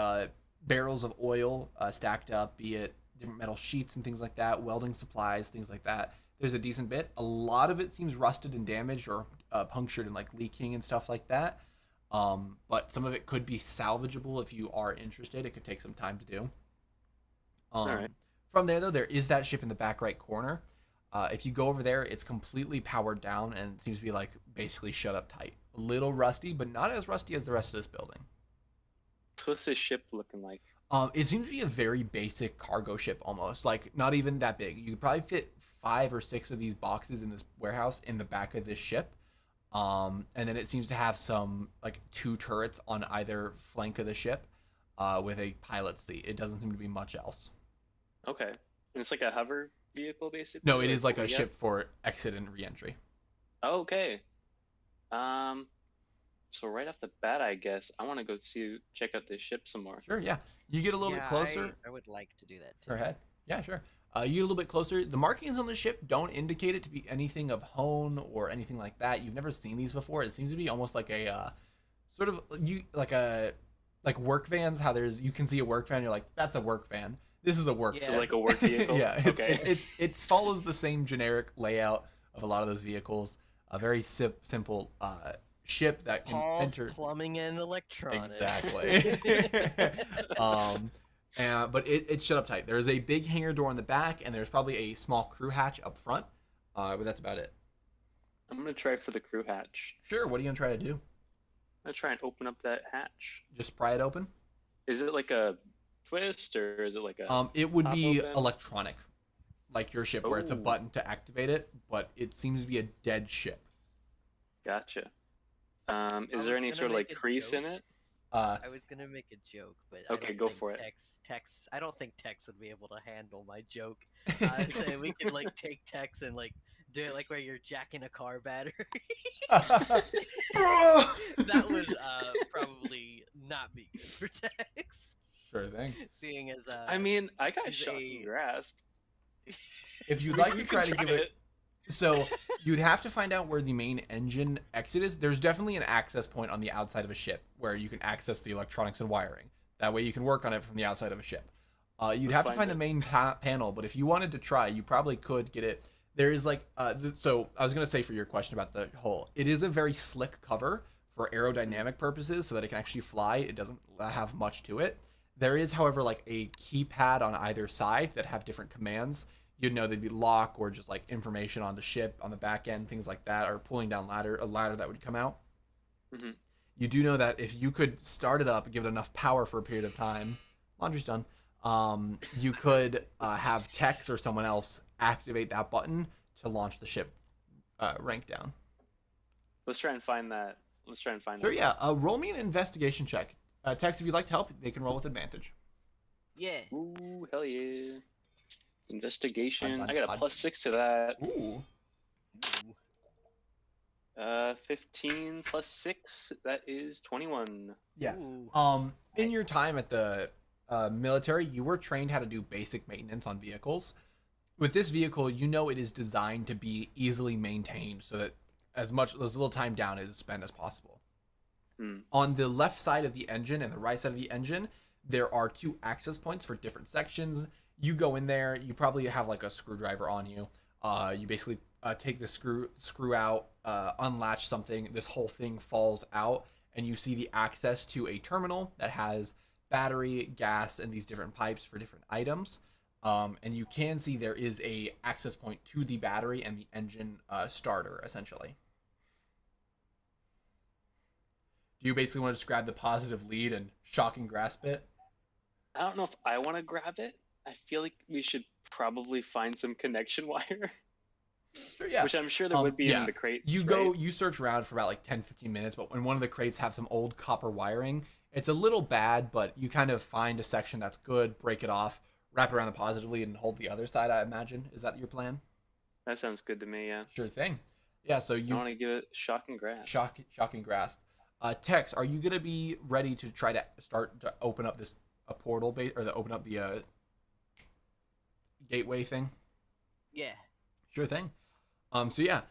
barrels of oil stacked up, be it different metal sheets and things like that, welding supplies, things like that. There's a decent bit. A lot of it seems rusted and damaged or punctured and like leaking and stuff like that. But some of it could be salvageable if you are interested. It could take some time to do. Alright. From there, though, there is that ship in the back right corner. If you go over there, it's completely powered down and it seems to be like basically shut up tight. A little rusty, but not as rusty as the rest of this building. So what's this ship looking like? It seems to be a very basic cargo ship almost, like not even that big. You could probably fit 5 or 6 of these boxes in this warehouse in the back of this ship. And then it seems to have some like 2 turrets on either flank of the ship with a pilot's seat. It doesn't seem to be much else. Okay. And it's like a hover vehicle, basically? No, it is like what a we got? ship for exit and re-entry. Okay. So right off the bat, I guess I want to go check out this ship some more. Sure, yeah. You get a little bit closer. I would like to do that too. Go ahead. Yeah, sure. You get a little bit closer. The markings on the ship don't indicate it to be anything of Hone or anything like that. You've never seen these before. It seems to be almost like a sort of like work vans. How you can see a work van, you're like, that's a work van. This is a work. This Yeah. is like a work vehicle? Yeah, Okay. it follows the same generic layout of a lot of those vehicles. A very simple ship that can Paul's enter. plumbing and electronics. Exactly. But it's shut up tight. There's a big hangar door in the back, and there's probably a small crew hatch up front. But that's about it. I'm going to try for the crew hatch. Sure. What are you gonna try to do? I'm going to try and open up that hatch. Just pry it open. Is it like a twist, or is it like a... It would pop be open? electronic, like your ship, where it's a Ooh. button to activate it. But it seems to be a dead ship. Gotcha. Is was there any gonna sort of like make a crease in joke. it? I was gonna make a joke, but Okay, I don't go think for it. Tex, I don't think Tex would be able to handle my joke. So we could like take Tex and like do it like where you're jacking a car battery. Bro! That would probably not be good for Tex, Sure thing. seeing as I mean, I got he's shocking a- grasp. If you'd like to We try can to give it, so you'd have to find out where the main engine exit is. There's definitely an access point on the outside of a ship where you can access the electronics and wiring. That way you can work on it from the outside of a ship. You'd Let's have to find find the it. main panel, but if you wanted to try, you probably could get it. There is like, so I was going to say for your question about the hull, it is a very slick cover for aerodynamic purposes so that it can actually fly. It doesn't have much to it. There is, however, like a keypad on either side that have different commands. You'd know they'd be lock or just like information on the ship on the back end, things like that, or pulling down a ladder that would come out. Mhm. You do know that if you could start it up, give it enough power for a period of time, laundry's done. You could have Tex or someone else activate that button to launch the ship rank down. Let's try and find that. Let's try and find Sure, that. yeah. Roll me an investigation check. Tex, if you'd like to help, they can roll with advantage. yeah. Ooh, hell yeah. Investigation. Fun, I got a fun. +6 to that. Ooh. 15 plus 6. That is 21. Yeah. Ooh. In your time at the military, you were trained how to do basic maintenance on vehicles. With this vehicle, you know it is designed to be easily maintained so that as little time down is spent as possible. On the left side of the engine and the right side of the engine, there are 2 access points for different sections. You go in there. You probably have like a screwdriver on you. You basically take the screw out, unlatch something. This whole thing falls out, and you see the access to a terminal that has battery, gas, and these different pipes for different items. And you can see there is a access point to the battery and the engine starter, essentially. Do you basically want to just grab the positive lead and shock and grasp it? I don't know if I want to grab it. I feel like we should probably find some connection wire. Sure, yeah. Which I'm sure there would be in the crates. You search around for about like 10-15 minutes, but when one of the crates have some old copper wiring, it's a little bad, but you kind of find a section that's good, break it off, wrap around the positive lead, and hold the other side, I imagine. Is that your plan? That sounds good to me, yeah. Sure thing. Yeah, so you I want to give it shock and grasp. Shock and grasp. Tex, are you gonna be ready to try to start to open up this portal base or open up the gateway thing? Yeah. Sure thing. So yeah,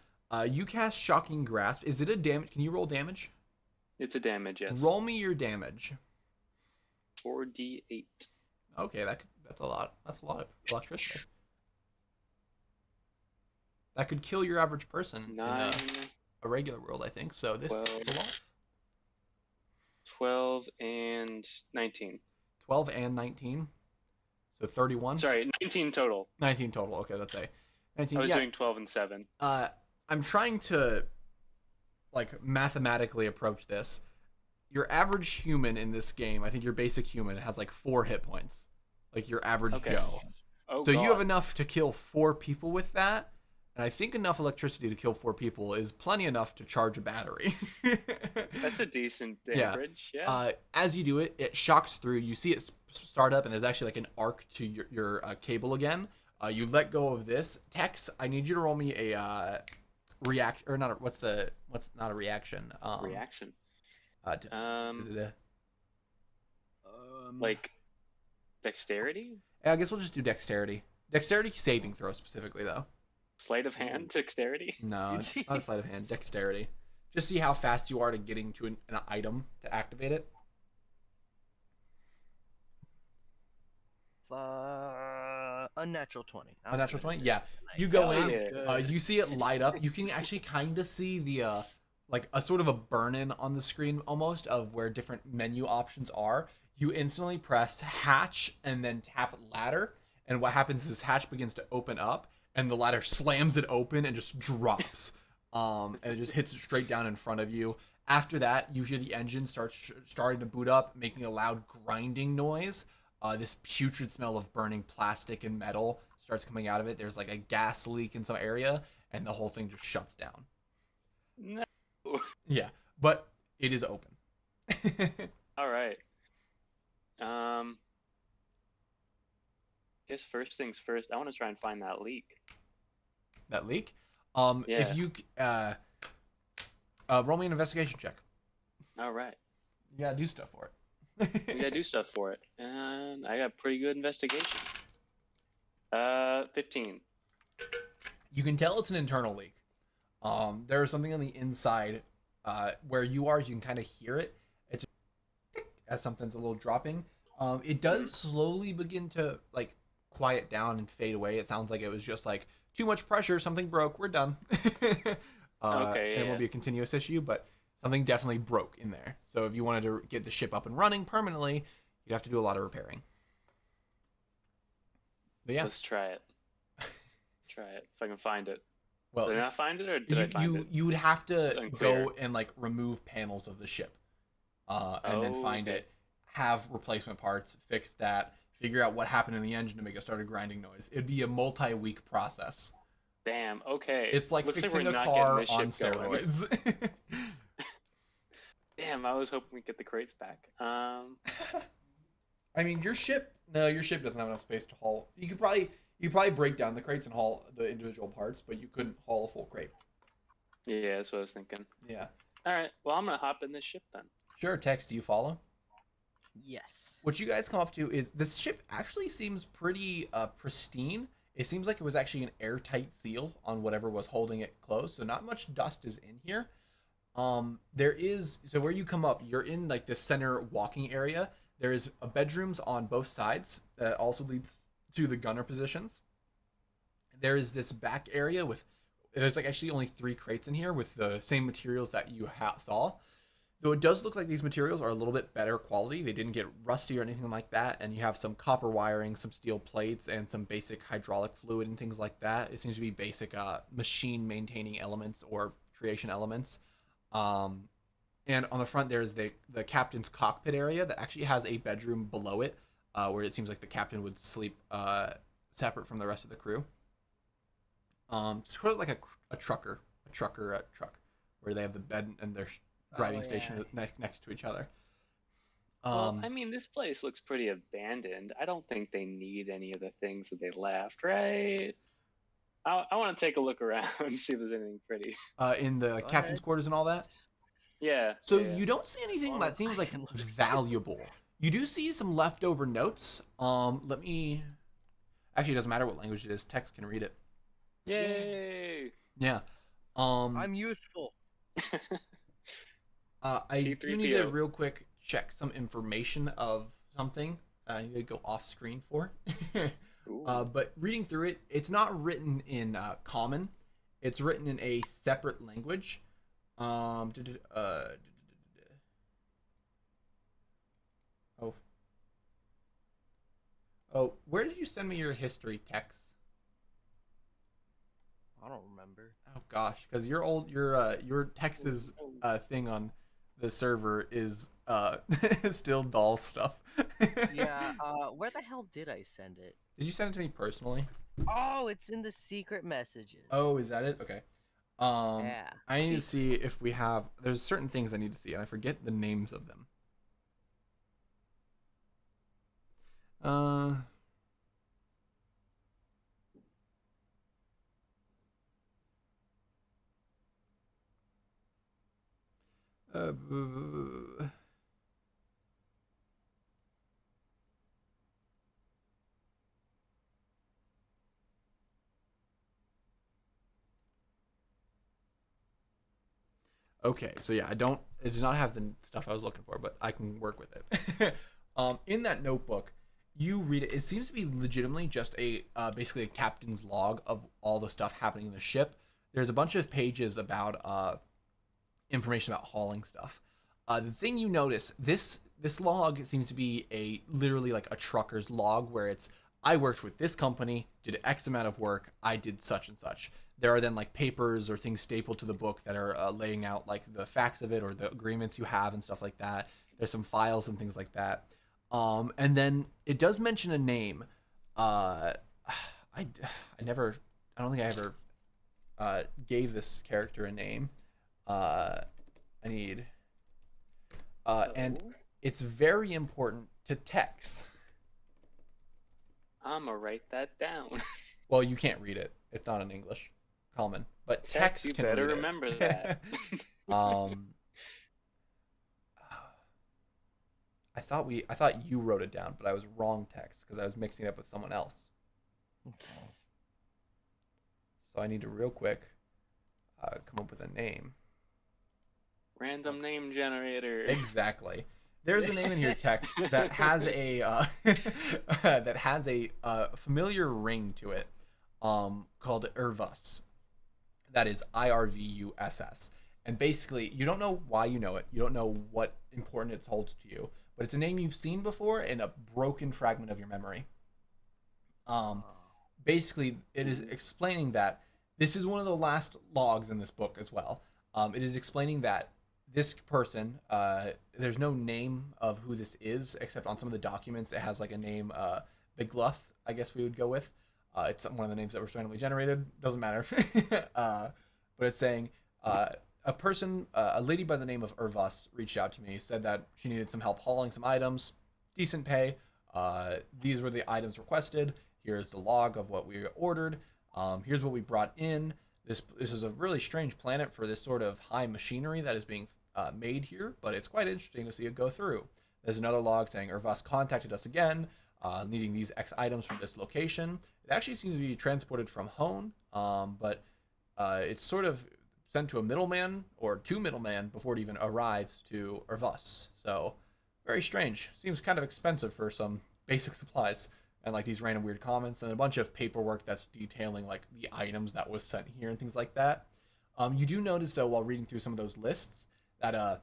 you cast shocking grasp. Is it a damage? Can you roll damage? It's a damage, yes. Roll me your damage. 4d8. Okay, that's a lot. That's a lot of electricity. That could kill your average person 9, in a regular world, I think. So this 12. is a lot. 12 and 19. 12 and 19. So 31. Sorry, 19 total. 19 total. Okay, let's say 19. I was doing 12 and 7. I'm trying to like mathematically approach this. Your average human in this game, I think your basic human has like 4 hit points. Like your average Joe. Oh, so God. you have enough to kill 4 people with that. And I think enough electricity to kill 4 people is plenty enough to charge a battery. That's a decent average, yeah. As you do it, it shocks through. You see it start up, and there's actually like an arc to your cable again. You let go of this. Tex, I need you to roll me a react or not. What's not a reaction? Reaction. Like dexterity. I guess we'll just do dexterity. Dexterity saving throw specifically though. Sleight of hand, dexterity. No, it's not a sleight of hand. Dexterity. Just see how fast you are to getting to an item to activate it. Unnatural 20. Unnatural 20? Yeah. You go in, you see it light up. You can actually kind of see the, like a sort of a burn-in on the screen almost of where different menu options are. You instantly press hatch and then tap ladder. And what happens is hatch begins to open up and the ladder slams it open and just drops. And it just hits it straight down in front of you. After that, you hear the engine starting to boot up, making a loud grinding noise. This putrid smell of burning plastic and metal starts coming out of it. There's like a gas leak in some area, and the whole thing just shuts down. No. Yeah, but it is open. All right. Guess first things first. I want to try and find that leak. That leak? Yeah. If you roll me an investigation check. All right. You gotta do stuff for it. We gotta do stuff for it, and I got pretty good investigation. 15. You can tell it's an internal leak. There is something on the inside where you are. You can kind of hear it. It's as something's a little dropping. It does slowly begin to like quiet down and fade away. It sounds like it was just like too much pressure. Something broke. We're done. Okay. And it Yeah. won't be a continuous issue, but something definitely broke in there. So if you wanted to get the ship up and running permanently, you'd have to do a lot of repairing. But yeah. Let's try it. Try it if I can find it. Well, Did I not find it, or did I find it? You would have to Unclear. go and like remove panels of the ship, and then find okay. it, have replacement parts, fix that, figure out what happened in the engine to make it start a grinding noise. It'd be a multi-week process. Damn. Okay. It's like Looks fixing we're a not car getting on this ship going. steroids. Damn. I was hoping we'd get the crates back. I mean, your ship doesn't have enough space to haul. You could probably break down the crates and haul the individual parts, but you couldn't haul a full crate. Yeah, that's what I was thinking. Yeah. All right. Well, I'm gonna hop in this ship then. Sure, Tex, do you follow? Yes. What you guys come up to is this ship actually seems pretty pristine. It seems like it was actually an airtight seal on whatever was holding it closed, so not much dust is in here. There is, so where you come up, you're in like the center walking area. There is bedrooms on both sides that also leads to the gunner positions. There is this back area with there's like actually only 3 crates in here with the same materials that you saw. Though it does look like these materials are a little bit better quality. They didn't get rusty or anything like that. And you have some copper wiring, some steel plates, and some basic hydraulic fluid and things like that. It seems to be basic machine maintaining elements or creation elements. And on the front, there's the captain's cockpit area that actually has a bedroom below it, where it seems like the captain would sleep separate from the rest of the crew. It's sort of like a truck, where they have the bed and their driving station next to each other. Well, I mean, this place looks pretty abandoned. I don't think they need any of the things that they left, right? I want to take a look around and see if there's anything pretty. In the captain's quarters and all that. Yeah. So yeah. you don't see anything that seems like valuable. You do see some leftover notes. Let me. Actually, it doesn't matter what language it is. Text can read it. Yay! Yeah. I'm useful. I do need to real quick check some information of something. I need to go off screen for. But reading through it, it's not written in common. It's written in a separate language. Oh. Oh, where did you send me your history text? I don't remember. Oh gosh, because your Texas thing on the server is still doll stuff. Yeah. Where the hell did I send it? Did you send it to me personally? Oh, it's in the secret messages. Oh, is that it? Okay. Yeah. I need to see if we have. There's certain things I need to see, and I forget the names of them. Okay, so yeah, I did not have the stuff I was looking for, but I can work with it. In that notebook, you read it. It seems to be legitimately just basically a captain's log of all the stuff happening in the ship. There's a bunch of pages about information about hauling stuff. The thing you notice, this log seems to be literally like a trucker's log where it's I worked with this company, did X amount of work, I did such and such. There are then like papers or things stapled to the book that are laying out like the facts of it or the agreements you have and stuff like that. There's some files and things like that. And then it does mention a name. I don't think I ever gave this character a name. And it's very important to Tex. I'ma write that down. Well, you can't read it. It's not in English. Common. But Tex you can better read remember it. that. I thought you wrote it down, but I was wrong, Tex, because I was mixing it up with someone else. So I need to real quick come up with a name. Random name generator. Exactly. There's a name in here, Tex, that has a familiar ring to it, called Irvus. That is Irvuss. And basically, you don't know why you know it. You don't know what importance it holds to you, but it's a name you've seen before in a broken fragment of your memory. Basically, it is explaining that this is one of the last logs in this book as well. It is explaining that this person, there's no name of who this is, except on some of the documents it has like a name, Bigluth, I guess we would go with. It's one of the names that was randomly generated. Doesn't matter. But it's saying a person, a lady by the name of Irvus reached out to me, said that she needed some help hauling some items, decent pay. These were the items requested. Here's the log of what we ordered. Here's what we brought in. This is a really strange planet for this sort of high machinery that is being made here, but it's quite interesting to see it go through. There's another log saying Irvus contacted us again, needing these X items from this location. It actually seems to be transported from Hone, but it's sort of sent to a middleman or two middlemen before it even arrives to Irvus. So very strange. Seems kind of expensive for some basic supplies. and like these random weird comments and a bunch of paperwork that's detailing like the items that was sent here and things like that. You do notice though while reading through some of those lists that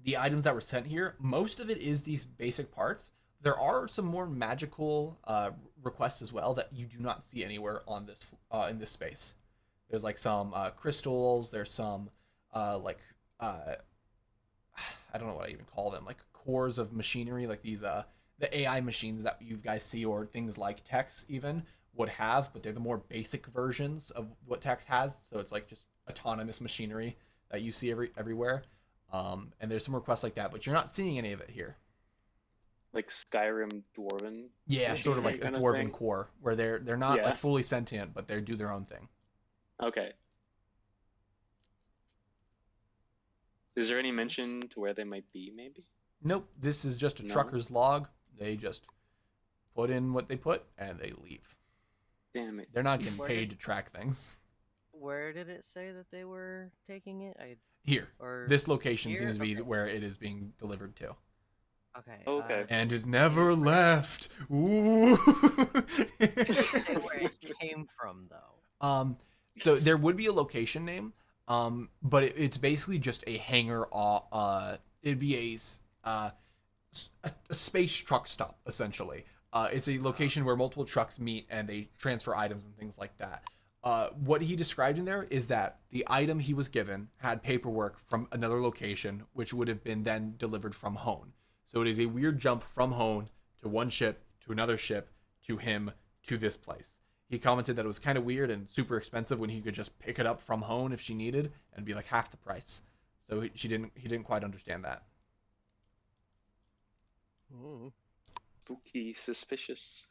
the items that were sent here, most of it is these basic parts. There are some more magical requests as well that you do not see anywhere on this in this space. There's like some crystals. There's some like I don't know what I even call them, like cores of machinery, like these the AI machines that you guys see, or things like Tex even would have, but they're the more basic versions of what Tex has. So it's like just autonomous machinery that you see everywhere. And there's some requests like that, but you're not seeing any of it here. Like Skyrim Dwarven. Yeah, sort of like a kind of dwarven thing? core, where they're not Yeah. like fully sentient, but they do their own thing. Okay. Is there any mention to where they might be? Maybe. Nope, this is just a No? trucker's log. They just put in what they put and they leave. Damn it. They're not getting Where paid did- to track things. Where did it say that they were taking it? Here, Or this location here? seems to be Okay. where it is being delivered to. Okay. Okay. And it never left. Ooh. Say where it came from though. So there would be a location name, but it's basically just a hangar. It'd be a space truck stop essentially. It's a location where multiple trucks meet and they transfer items and things like that. What he described in there is that the item he was given had paperwork from another location, which would have been then delivered from Hone. So it is a weird jump from Hone to one ship to another ship to him to this place. He commented that it was kind of weird and super expensive when he could just pick it up from Hone if she needed and be like half the price. So he didn't quite understand that. Mm. Spooky, suspicious.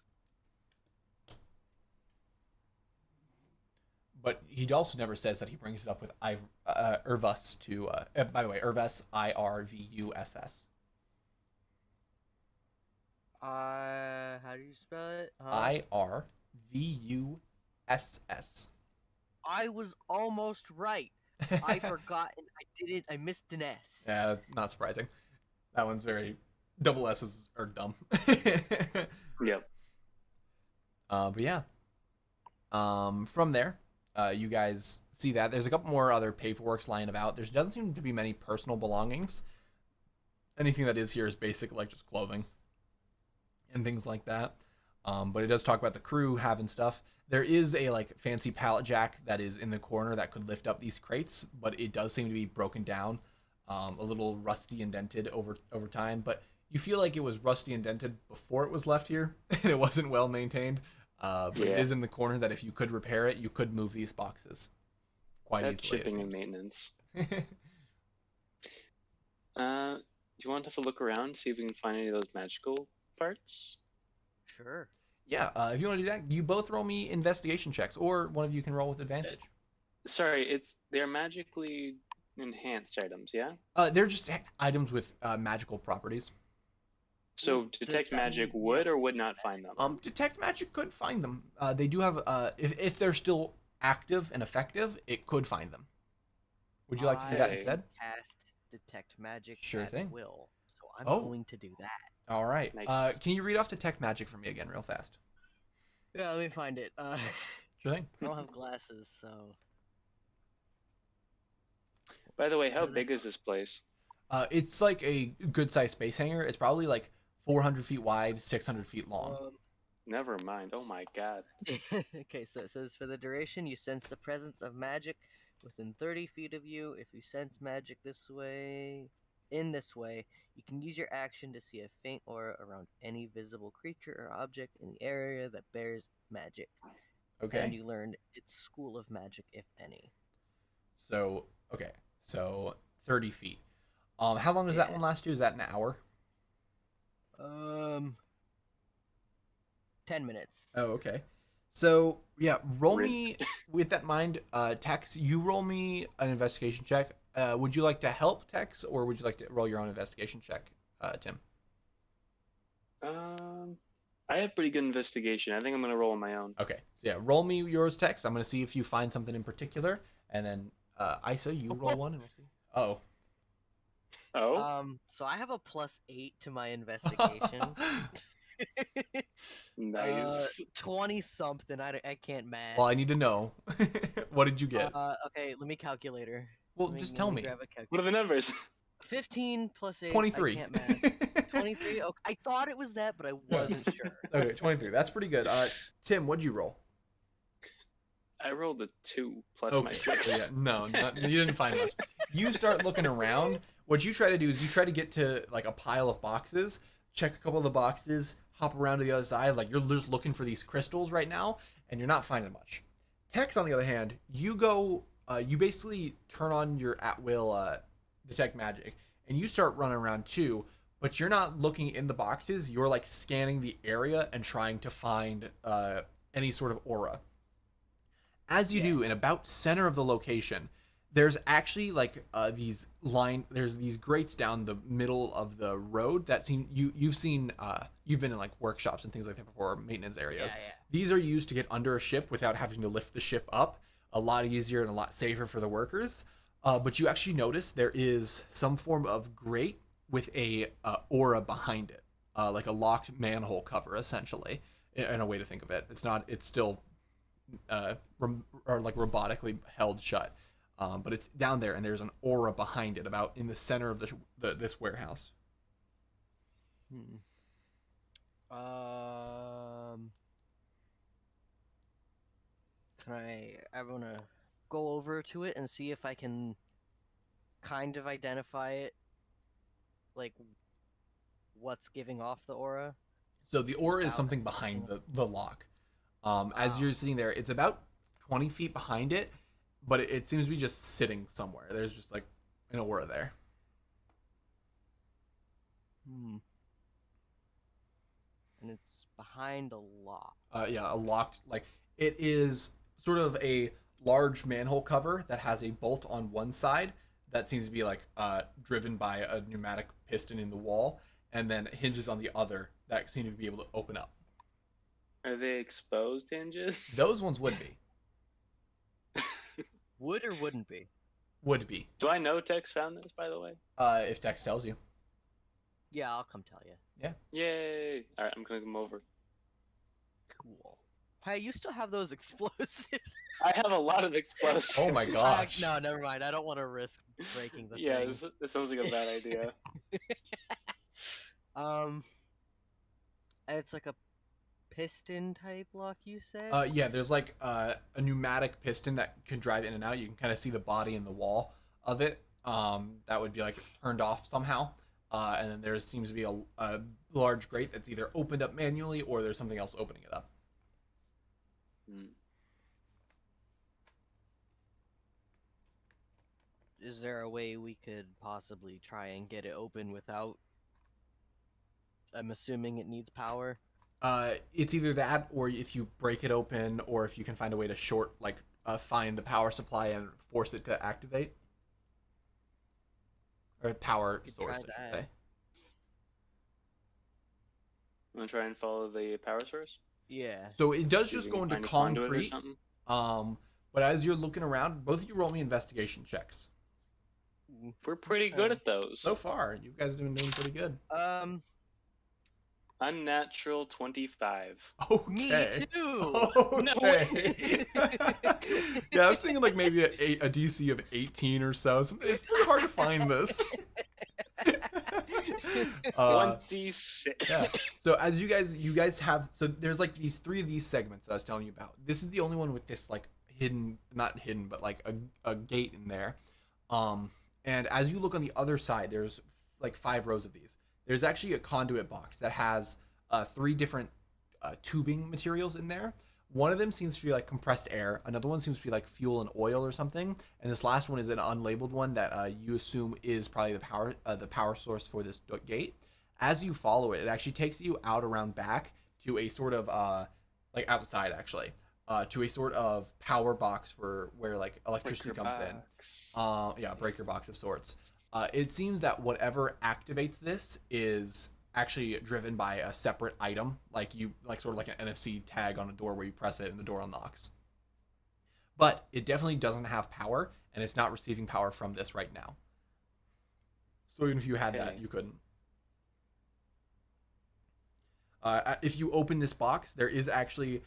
But he also never says that he brings it up with Irvus to. By the way, Irvus, Irvuss. How do you spell it? Irvuss. I was almost right. I forgot and I didn't. I missed an S. Yeah, not surprising. That one's very. Double S's are dumb. Yep. But yeah. From there, you guys see that there's a couple more other paperworks lying about. There doesn't seem to be many personal belongings. Anything that is here is basic, like just clothing and things like that. But it does talk about the crew having stuff. There is a like fancy pallet jack that is in the corner that could lift up these crates, but it does seem to be broken down, a little rusty and dented over time. But you feel like it was rusty and dented before it was left here, and it wasn't well maintained. But it Yeah. is in the corner that if you could repair it, you could move these boxes quite That's easily. shipping and maintenance. Do you want to have a look around, see if we can find any of those magical parts? Sure. Yeah, if you want to do that, you both roll me investigation checks, or one of you can roll with advantage. Sorry, they're magically enhanced items, yeah? They're just items with magical properties. So Does detect that magic mean- would or would not find them? Detect magic could find them. They do have if they're still active and effective, it could find them. Would you like to do that I- instead? Cast detect magic Sure at thing. will. So I'm Oh. going to do that. All right. Nice. Can you read off detect magic for me again, real fast? Yeah, let me find it. Sure thing. I don't have glasses, so By the way, how What are they big is this place? It's like a good sized space hangar. It's probably like 400 feet wide, 600 feet long. Never mind. Oh my god. Okay, so it says for the duration you sense the presence of magic within 30 feet of you. If you sense magic in this way, you can use your action to see a faint aura around any visible creature or object in the area that bears magic. Okay. And you learn its school of magic, if any. So 30 feet. How long does that Yeah. one last you? Is that an hour? 10 minutes. Oh, okay. So yeah, roll Rid- me with that in mind. Tex, you roll me an investigation check. Would you like to help Tex, or would you like to roll your own investigation check, Tim? I have pretty good investigation. I think I'm gonna roll on my own. Okay. So yeah, roll me yours, Tex. I'm gonna see if you find something in particular, and then Isa, you roll one, and we'll see. Oh. Oh, So I have a +8 to my investigation. Nice. 20 something. I can't math. Well, I need to know. What did you get? Okay, let me calculator. Well, Let me, just let tell me me. grab a calculator. What are the numbers? 15 plus 8. 23. I can't math. 23. Okay, I thought it was that, but I wasn't sure. Okay, 23. That's pretty good. Tim, what'd you roll? I rolled a 2 plus my Okay, 6. so yeah, no, you didn't find much. You start looking around. What you try to do is you try to get to like a pile of boxes, check a couple of the boxes, hop around to the other side. Like you're just looking for these crystals right now, and you're not finding much. Tex, on the other hand, you go, you basically turn on your at will detect magic, and you start running around too. But you're not looking in the boxes. You're like scanning the area and trying to find any sort of aura. As you do in about center of the location, there's actually like there's these grates down the middle of the road that seem you've seen you've been in like workshops and things like that before, maintenance areas. Yeah. These are used to get under a ship without having to lift the ship up. A lot easier and a lot safer for the workers. But you actually notice there is some form of grate with a aura behind it, like a locked manhole cover, essentially, in a way to think of it. It's not. It's still or like robotically held shut, but it's down there, and there's an aura behind it, about in the center of this warehouse. Can I want to go over to it and see if I can kind of identify it, like what's giving off the aura. So the aura is Without something behind the lock. As Oh. you're sitting there, it's about 20 feet behind it, but it seems to be just sitting somewhere. There's just like an aura there. And it's behind a lock. Yeah, a locked, like it is sort of a large manhole cover that has a bolt on one side that seems to be like driven by a pneumatic piston in the wall, and then hinges on the other that seem to be able to open up. Are they exposed hinges? Those ones would be. Would or wouldn't be? Would be. Do I know Tex found this, by the way? If Tex tells you. Yeah, I'll come tell you. Yeah. Yay! Alright, I'm gonna come over. Cool. Hey, you still have those explosives? I have a lot of explosives. Oh my gosh. No, never mind. I don't want to risk breaking the Yeah, thing. that sounds like a bad idea. And it's like a piston type lock, you said? Yeah, there's like a pneumatic piston that can drive in and out. You can kind of see the body and the wall of it. That would be like turned off somehow. And then there seems to be a large grate that's either opened up manually or there's something else opening it up. Is there a way we could possibly try and get it open without... I'm assuming it needs power? It's either that, or if you break it open, or if you can find a way to find the power supply and force it to activate. Or power source, I should say. I'm gonna try and follow the power source. Yeah. So it does See if just we go can into find a conduit or concrete. something. But as you're looking around, both of you roll me investigation checks. We're pretty good at those. So far, you guys have been doing pretty good. Unnatural 25. Okay. Me too! Okay. Yeah, I was thinking like maybe a DC of 18 or so. It's pretty hard to find this. 26. Yeah. So as you guys have, so there's like these three of these segments that I was telling you about. This is the only one with this like not hidden, but like a gate in there. And as you look on the other side, there's like 5 rows of these. There's actually a conduit box that has 3 different tubing materials in there. One of them seems to be like compressed air. Another one seems to be like fuel and oil or something. And this last one is an unlabeled one that you assume is probably the power source for this gate. As you follow it, it actually takes you out around back to a sort of like outside actually, to a sort of power box for where like electricity comes in. Yeah, breaker box of sorts. It seems that whatever activates this is actually driven by a separate item, like sort of like an NFC tag on a door where you press it and the door unlocks. But it definitely doesn't have power, and it's not receiving power from this right now. So even if you had that, you couldn't. If you open this box, there is actually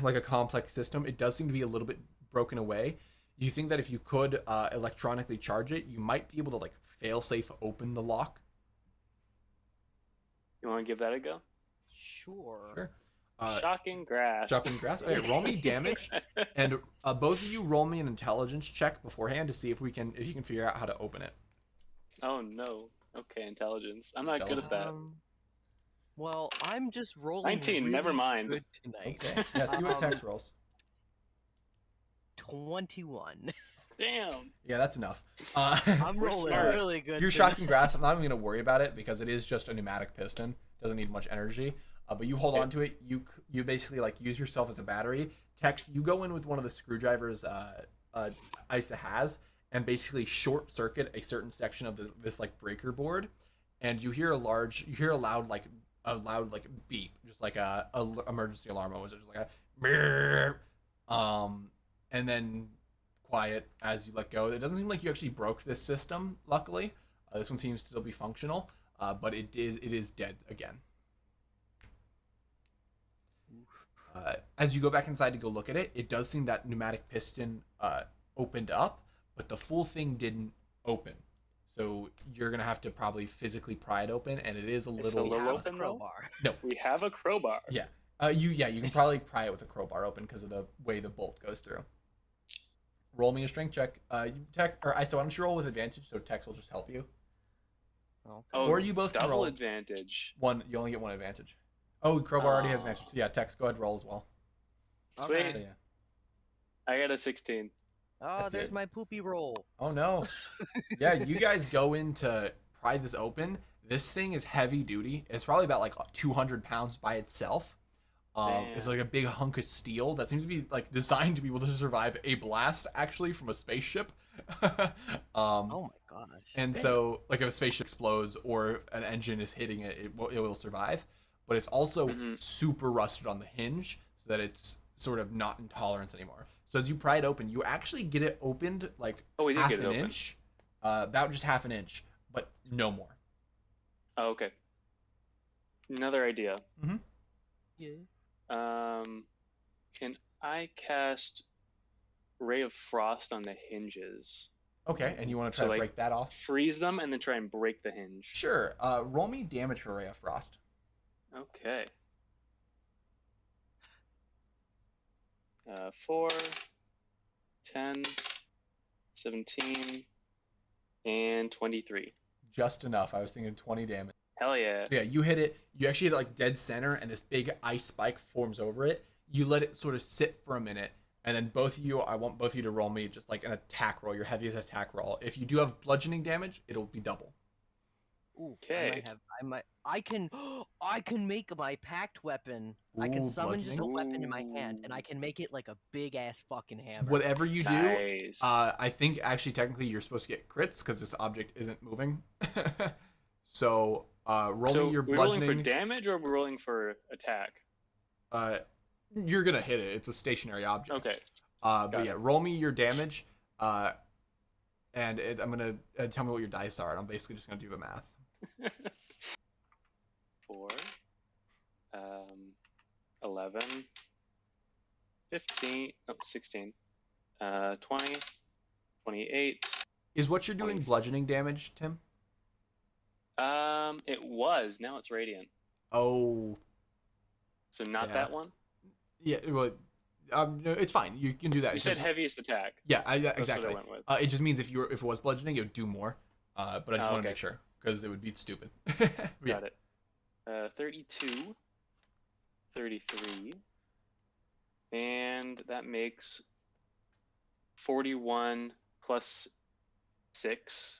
like a complex system. It does seem to be a little bit broken away. You think that if you could electronically charge it, you might be able to like fail-safe open the lock? You want to give that a go? Sure. Sure. Shocking grasp. Shocking grasp. Okay, roll me damage, and both of you roll me an intelligence check beforehand to see if you can figure out how to open it. Oh no. Okay, intelligence. I'm not good at that. Well, I'm just rolling 19, really never mind. good tonight. Okay. Yeah. See what Tex rolls. 21. Damn. Yeah, that's enough. I'm We're rolling smart. really good. Your tonight. shocking grasp, I'm not even going to worry about it because it is just a pneumatic piston. Doesn't need much energy. But you hold on to it. You basically like use yourself as a battery. Tex, you go in with one of the screwdrivers Isa has and basically short circuit a certain section of this like breaker board, and you hear a loud beep, just like a emergency alarm almost, just like a and then quiet as you let go. It doesn't seem like you actually broke this system. Luckily, this one seems to still be functional, but it is dead again. As you go back inside to go look at it, it does seem that pneumatic piston opened up, but the full thing didn't open. So you're gonna have to probably physically pry it open, and it is a It's little. a little Have a open though? crowbar. No, We have a crowbar. yeah. You can probably pry it with a crowbar open because of the way the bolt goes through. Roll me a strength check. Tex or Isa, why don't you roll with advantage so Tex will just help you. Okay. Oh, Or you both can double roll. advantage. One, you only get one advantage. Oh, crowbar already has advantage. So yeah, Tex, go ahead, roll as well. Sweet. Okay. So, yeah. I got a 16. Oh, That's there's it. my poopy roll. Oh no. Yeah, you guys go in to pry this open. This thing is heavy duty. It's probably about like 200 pounds by itself. It's like a big hunk of steel that seems to be like designed to be able to survive a blast actually from a spaceship. Oh my gosh. And so like if a spaceship explodes or an engine is hitting it, it will survive. But it's also super rusted on the hinge so that it's sort of not in tolerance anymore. So as you pry it open, you actually get it opened like we did half get it an open. inch, about just half an inch, but no more. Oh, okay. Another idea. Yeah. Can I cast Ray of Frost on the hinges? Okay, and you want to try So, to like, break that off? Freeze them and then try and break the hinge. Sure. Roll me damage for Ray of Frost. Okay. 4, 10, 17, and 23. Just enough. I was thinking 20 damage. Hell yeah. So yeah, you hit it. You actually hit it like dead center, and this big ice spike forms over it. You let it sort of sit for a minute, and then I want both of you to roll me just like an attack roll, your heaviest attack roll. If you do have bludgeoning damage, it'll be double. Ooh, Okay. I can make my packed weapon. I can Ooh, summon just a bludgeoning. weapon in my hand, and I can make it like a big ass fucking hammer. Whatever you do, Nice. I think actually technically you're supposed to get crits because this object isn't moving. So roll So me your we're rolling bludgeoning. for damage or we're rolling for attack? You're gonna hit it. It's a stationary object. Okay. But Got yeah, it. roll me your damage. I'm gonna tell me what your dice are, and I'm basically just gonna do the math. 4, 11, 15, 16, 20, 28. Is what you're doing 20. bludgeoning damage, Tim? It was. Now it's radiant. Oh, So not Yeah. that one. yeah. Well, no, it's fine. You can do that. You It's said just- heaviest attack. Yeah, That's exactly. what I went with. It just means if it was bludgeoning, it would do more. But I just want to okay. make sure because it would be stupid. Yeah. Got it. 32, 33, and that makes 41 plus 6.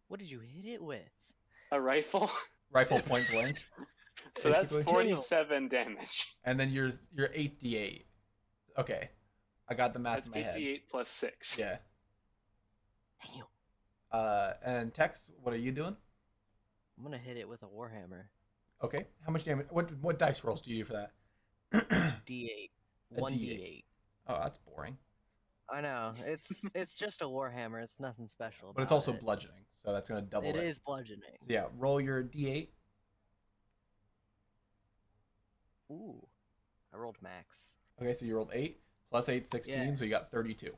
What did you hit it with? A rifle. Rifle point blank, So Basically. that's 47 damage. and then your 8d8. Okay, I got the math That's in my head. 8d8 plus 6. Yeah. Damn. And Tex, what are you doing? I'm gonna hit it with a warhammer. Okay. How much damage? What dice rolls do you do for that? D8. A 1d8. Oh, that's boring. I know. It's just a warhammer. It's nothing special. But it's about also it. bludgeoning, so that's gonna double It it. is bludgeoning. So yeah, roll your d8. Ooh, I rolled max. Okay, so you rolled 8 plus 8, 16, Yeah. so you got 32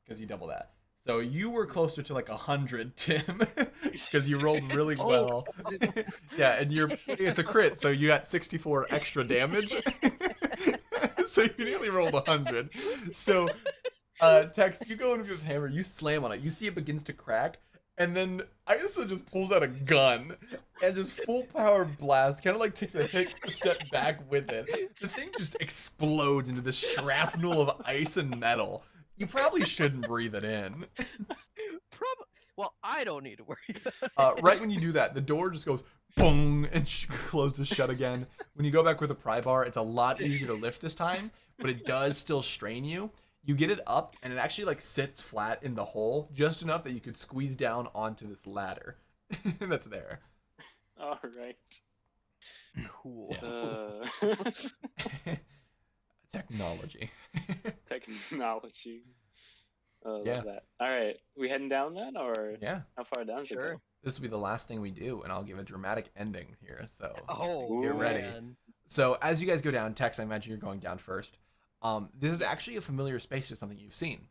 because you double that. So you were closer to like 100, Tim, because you rolled really Oh, well. is it- Yeah, and it's a crit, so you got 64 extra damage. So you nearly rolled 100. So Tex, you go in with your hammer, you slam on it, you see it begins to crack, and then Isa just pulls out a gun and just full power blast, kind of like takes a step back with it. The thing just explodes into this shrapnel of ice and metal. You probably shouldn't breathe it in. Probably. Well, I don't need to worry about it. Right when you do that, the door just goes boom and closes shut again. When you go back with a pry bar, it's a lot easier to lift this time, but it does still strain you. You get it up, and it actually like sits flat in the hole, just enough that you could squeeze down onto this ladder that's there. All right. Cool. Technology. Technology. Love Yeah. that. All right, we heading down then, or Yeah, how far down is it Sure. go? this will be the last thing we do, and I'll give a dramatic ending here. So Oh, get ready. man. So as you guys go down, Tex, I imagine you're going down first. This is actually a familiar space to something you've seen.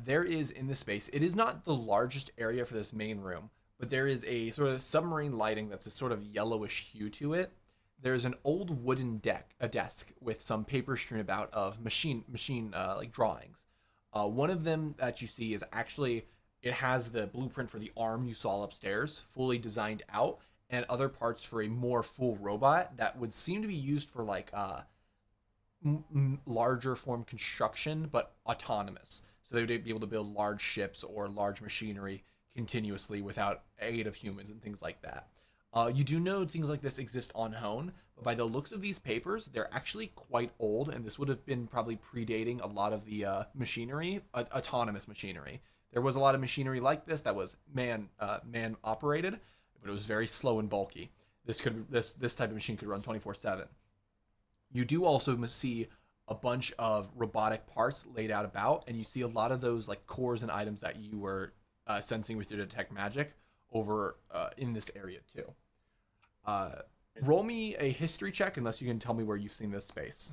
There is in this space, it is not the largest area for this main room, but there is a sort of submarine lighting that's a sort of yellowish hue to it. There's an old wooden desk with some paper strewn about of machine like drawings. One of them that you see is actually, it has the blueprint for the arm you saw upstairs, fully designed out, and other parts for a more full robot that would seem to be used for like larger form construction, but autonomous. So they would be able to build large ships or large machinery continuously without aid of humans and things like that. You do know things like this exist on Hone, but by the looks of these papers, they're actually quite old, and this would have been probably predating a lot of the machinery, autonomous machinery. There was a lot of machinery like this that was man operated, but it was very slow and bulky. This type of machine could run 24/7. You do also see a bunch of robotic parts laid out about, and you see a lot of those like cores and items that you were sensing with your detect magic over in this area too. Roll me a history check, unless you can tell me where you've seen this space.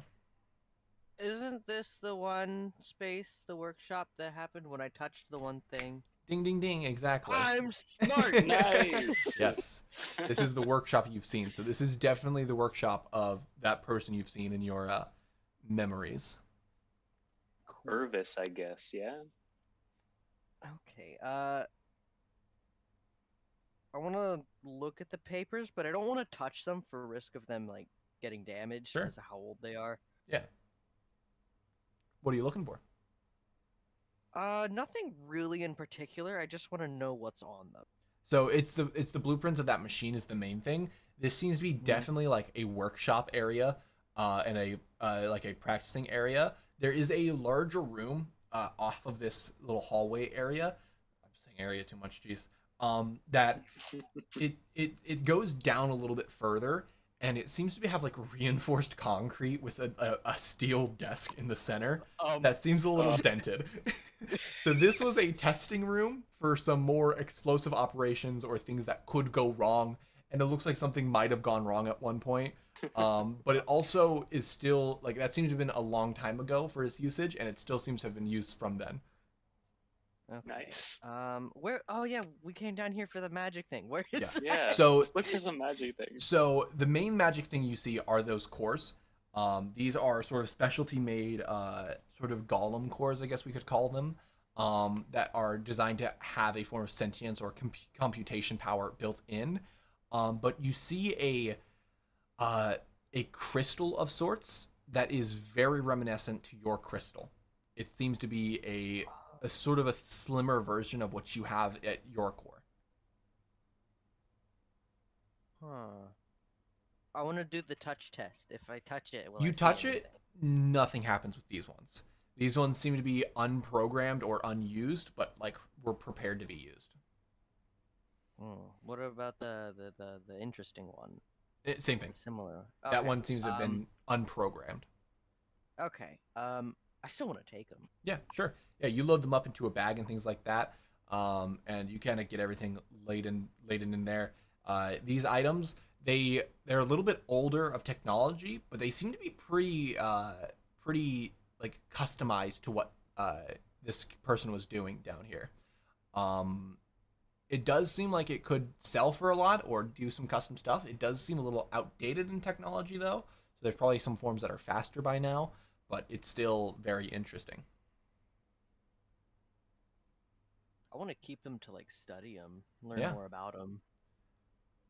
Isn't this the one space, the workshop that happened when I touched the one thing? Ding, ding, ding, exactly. I'm smart. Nice. Yes, this is the workshop you've seen. So this is definitely the workshop of that person you've seen in your memories. Cool. Irvis, I guess. Yeah. Okay. I want to look at the papers, but I don't want to touch them for risk of them like getting damaged Sure. because of how old they are. Yeah. What are you looking for? Nothing really in particular. I just want to know what's on them. So it's the blueprints of that machine is the main thing. This seems to be definitely like a workshop area, and a like a practicing area. There is a larger room off of this little hallway area. I'm saying area too much, jeez. That it goes down a little bit further, and it seems to have like reinforced concrete with a steel desk in the center that seems a little dented. So this was a testing room for some more explosive operations or things that could go wrong, and it looks like something might have gone wrong at one point. But it also is still like that seems to have been a long time ago for its usage, and it still seems to have been used from then. Okay. Nice. Where? Oh yeah, we came down here for the magic thing. Where is Yeah. that? Yeah. So- let's look for some magic things. So the main magic thing you see are those cores. These are sort of specialty made, sort of golem cores, I guess we could call them, that are designed to have a form of sentience or computation power built in. But you see a crystal of sorts that is very reminiscent to your crystal. It seems to be a sort of a slimmer version of what you have at your core. Huh. I want to do the touch test. If I touch it, will I You see touch anything? it, nothing happens with these ones. These ones seem to be unprogrammed or unused, but like were prepared to be used. What about the interesting one? Same thing. Similar. That Okay, one seems to have been unprogrammed. Okay. I still want to take them. Yeah, sure. Yeah, you load them up into a bag and things like that, and you kind of get everything laden in there. These items, they're a little bit older of technology, but they seem to be pretty like customized to what this person was doing down here. Um, it does seem like it could sell for a lot or do some custom stuff. It does seem a little outdated in technology though. So there's probably some forms that are faster by now, but it's still very interesting. I want to keep him to like study him, learn Yeah. more about him.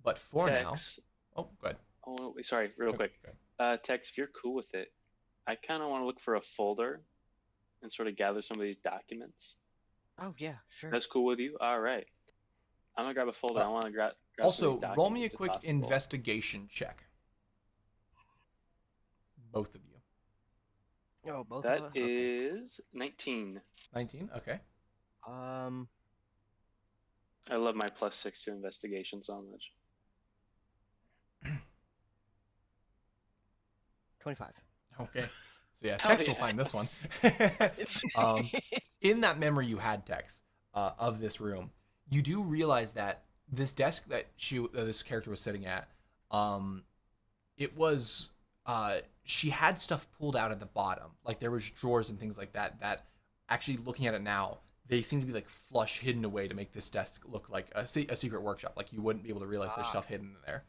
But for now, Tex. oh, good. Oh, sorry, real quick. Tex, if you're cool with it, I kind of want to look for a folder and sort of gather some of these documents. Oh yeah, sure. That's cool with you? All right. I'm gonna grab a folder. I want to grab some of Also, these documents. roll me a if quick possible. investigation check. Both of you. Oh, both That of us. Okay. is 19. 19. Okay. I love my +6 to investigation so much. 25. Okay. So yeah, Hell Tex will yeah. find this one. In that memory you had, Tex, of this room, you do realize that this desk that this character was sitting at, it was she had stuff pulled out at the bottom, like there was drawers and things like that. That actually, looking at it now, they seem to be like flush hidden away to make this desk look like a secret workshop. Like you wouldn't be able to realize there's stuff hidden in there.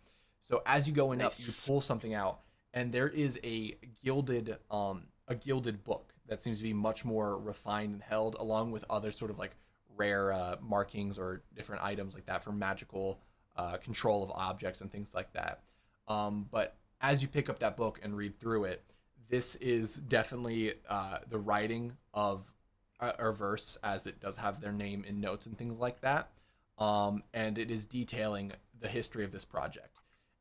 So as you go in up, you Nice. pull something out, and there is a gilded book that seems to be much more refined and held, along with other sort of like rare markings or different items like that for magical control of objects and things like that. But as you pick up that book and read through it, this is definitely the writing of a verse, as it does have their name in notes and things like that. And it is detailing the history of this project.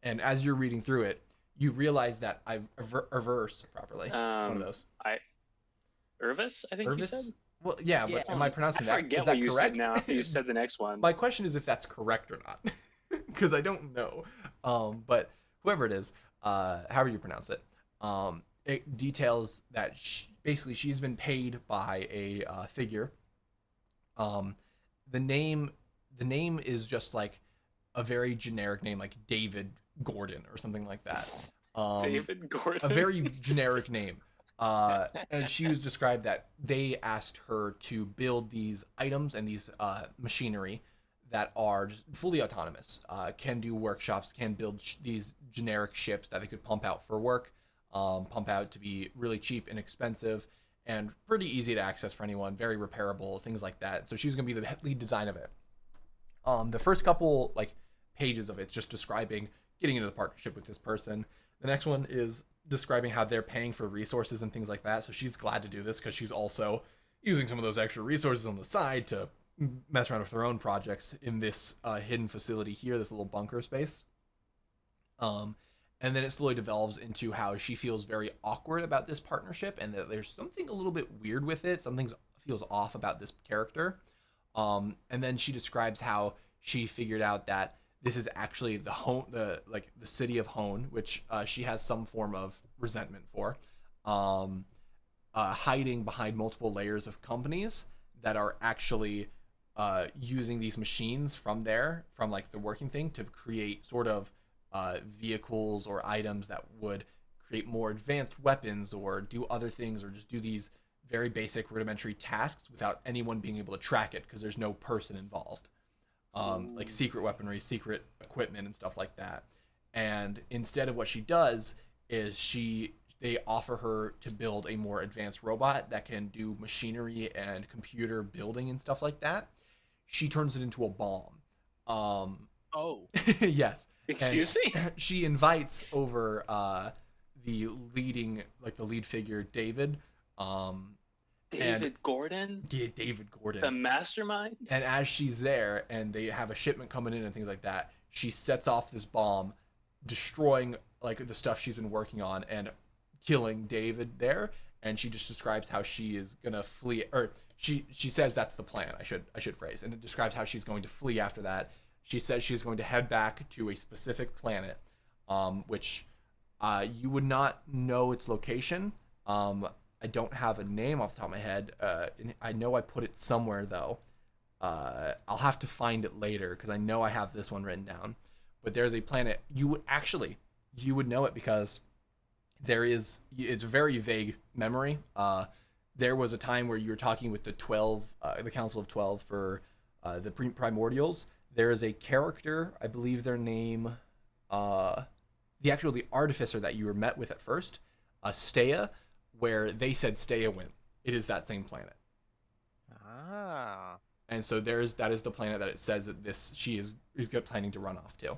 And as you're reading through it, you realize that I've verse properly. One of those. Irvis, I think you said. Irvis? Well, yeah, but Yeah. am I pronouncing I that? forget Is that what you correct? said now after you said the next one. My question is if that's correct or not, because I don't know. But whoever it is, however you pronounce it, it details that basically she's been paid by a figure. The name is just like a very generic name, like David Gordon or something like that. David Gordon. A very generic name. And she was described that they asked her to build these items and these machinery that are just fully autonomous, can do workshops, can build these generic ships that they could pump out for work, pump out to be really cheap and inexpensive and pretty easy to access for anyone, very repairable, things like that. So she was going to be the lead design of it. The first couple like pages of it's just describing getting into the partnership with this person. The next one is describing how they're paying for resources and things like that. So she's glad to do this because she's also using some of those extra resources on the side to mess around with her own projects in this hidden facility here, this little bunker space. And then it slowly devolves into how she feels very awkward about this partnership and that there's something a little bit weird with it. Something feels off about this character. And then she describes how she figured out that this is actually the city of Hone, which she has some form of resentment for, hiding behind multiple layers of companies that are actually using these machines from like the working thing to create sort of vehicles or items that would create more advanced weapons or do other things or just do these very basic rudimentary tasks without anyone being able to track it because there's no person involved. Like secret weaponry, secret equipment, and stuff like that. And instead of what she does is they offer her to build a more advanced robot that can do machinery and computer building and stuff like that. She turns it into a bomb. Oh. Yes. Excuse me? She invites over the lead figure, David. David Gordon? Yeah, David Gordon. The mastermind? And as she's there and they have a shipment coming in and things like that, she sets off this bomb, destroying like the stuff she's been working on and killing David there. And she just describes how she is gonna flee, or she says that's the plan. I should phrase, and it describes how she's going to flee after that. She says she's going to head back to a specific planet, which you would not know its location. I don't have a name off the top of my head. I know I put it somewhere though. I'll have to find it later because I know I have this one written down. but there's a planet you would know it because it's a very vague memory. There was a time where you were talking with the 12, the Council of 12 for the Primordials. There is a character, I believe their name, the artificer that you were met with at first, Stea, where they said Stea went. It is that same planet. Ah. And so that is the planet that it says that she is planning to run off to.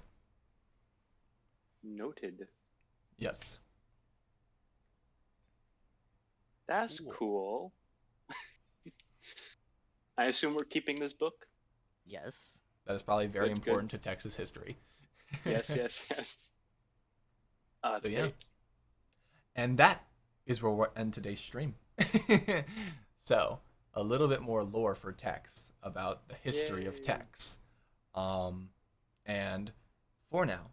Noted. Yes. That's cool. I assume we're keeping this book? Yes. That is probably very Good, important to Texas history. Yes, yes, yes. That's So yeah. great. And that is where we'll end today's stream. So, a little bit more lore for Tex about the history of Yay. Tex. And for now,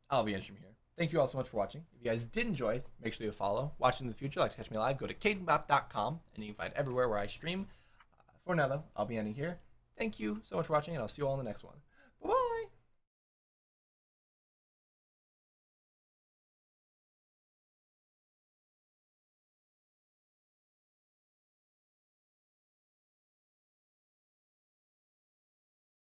I'll be ending here. Thank you all so much for watching. If you guys did enjoy, make sure you follow. Watch in the future, like to catch me live, go to cadenmap.com, and you can find everywhere where I stream. For now, though, I'll be ending here. Thank you so much for watching, and I'll see you all in the next one. Bye-bye!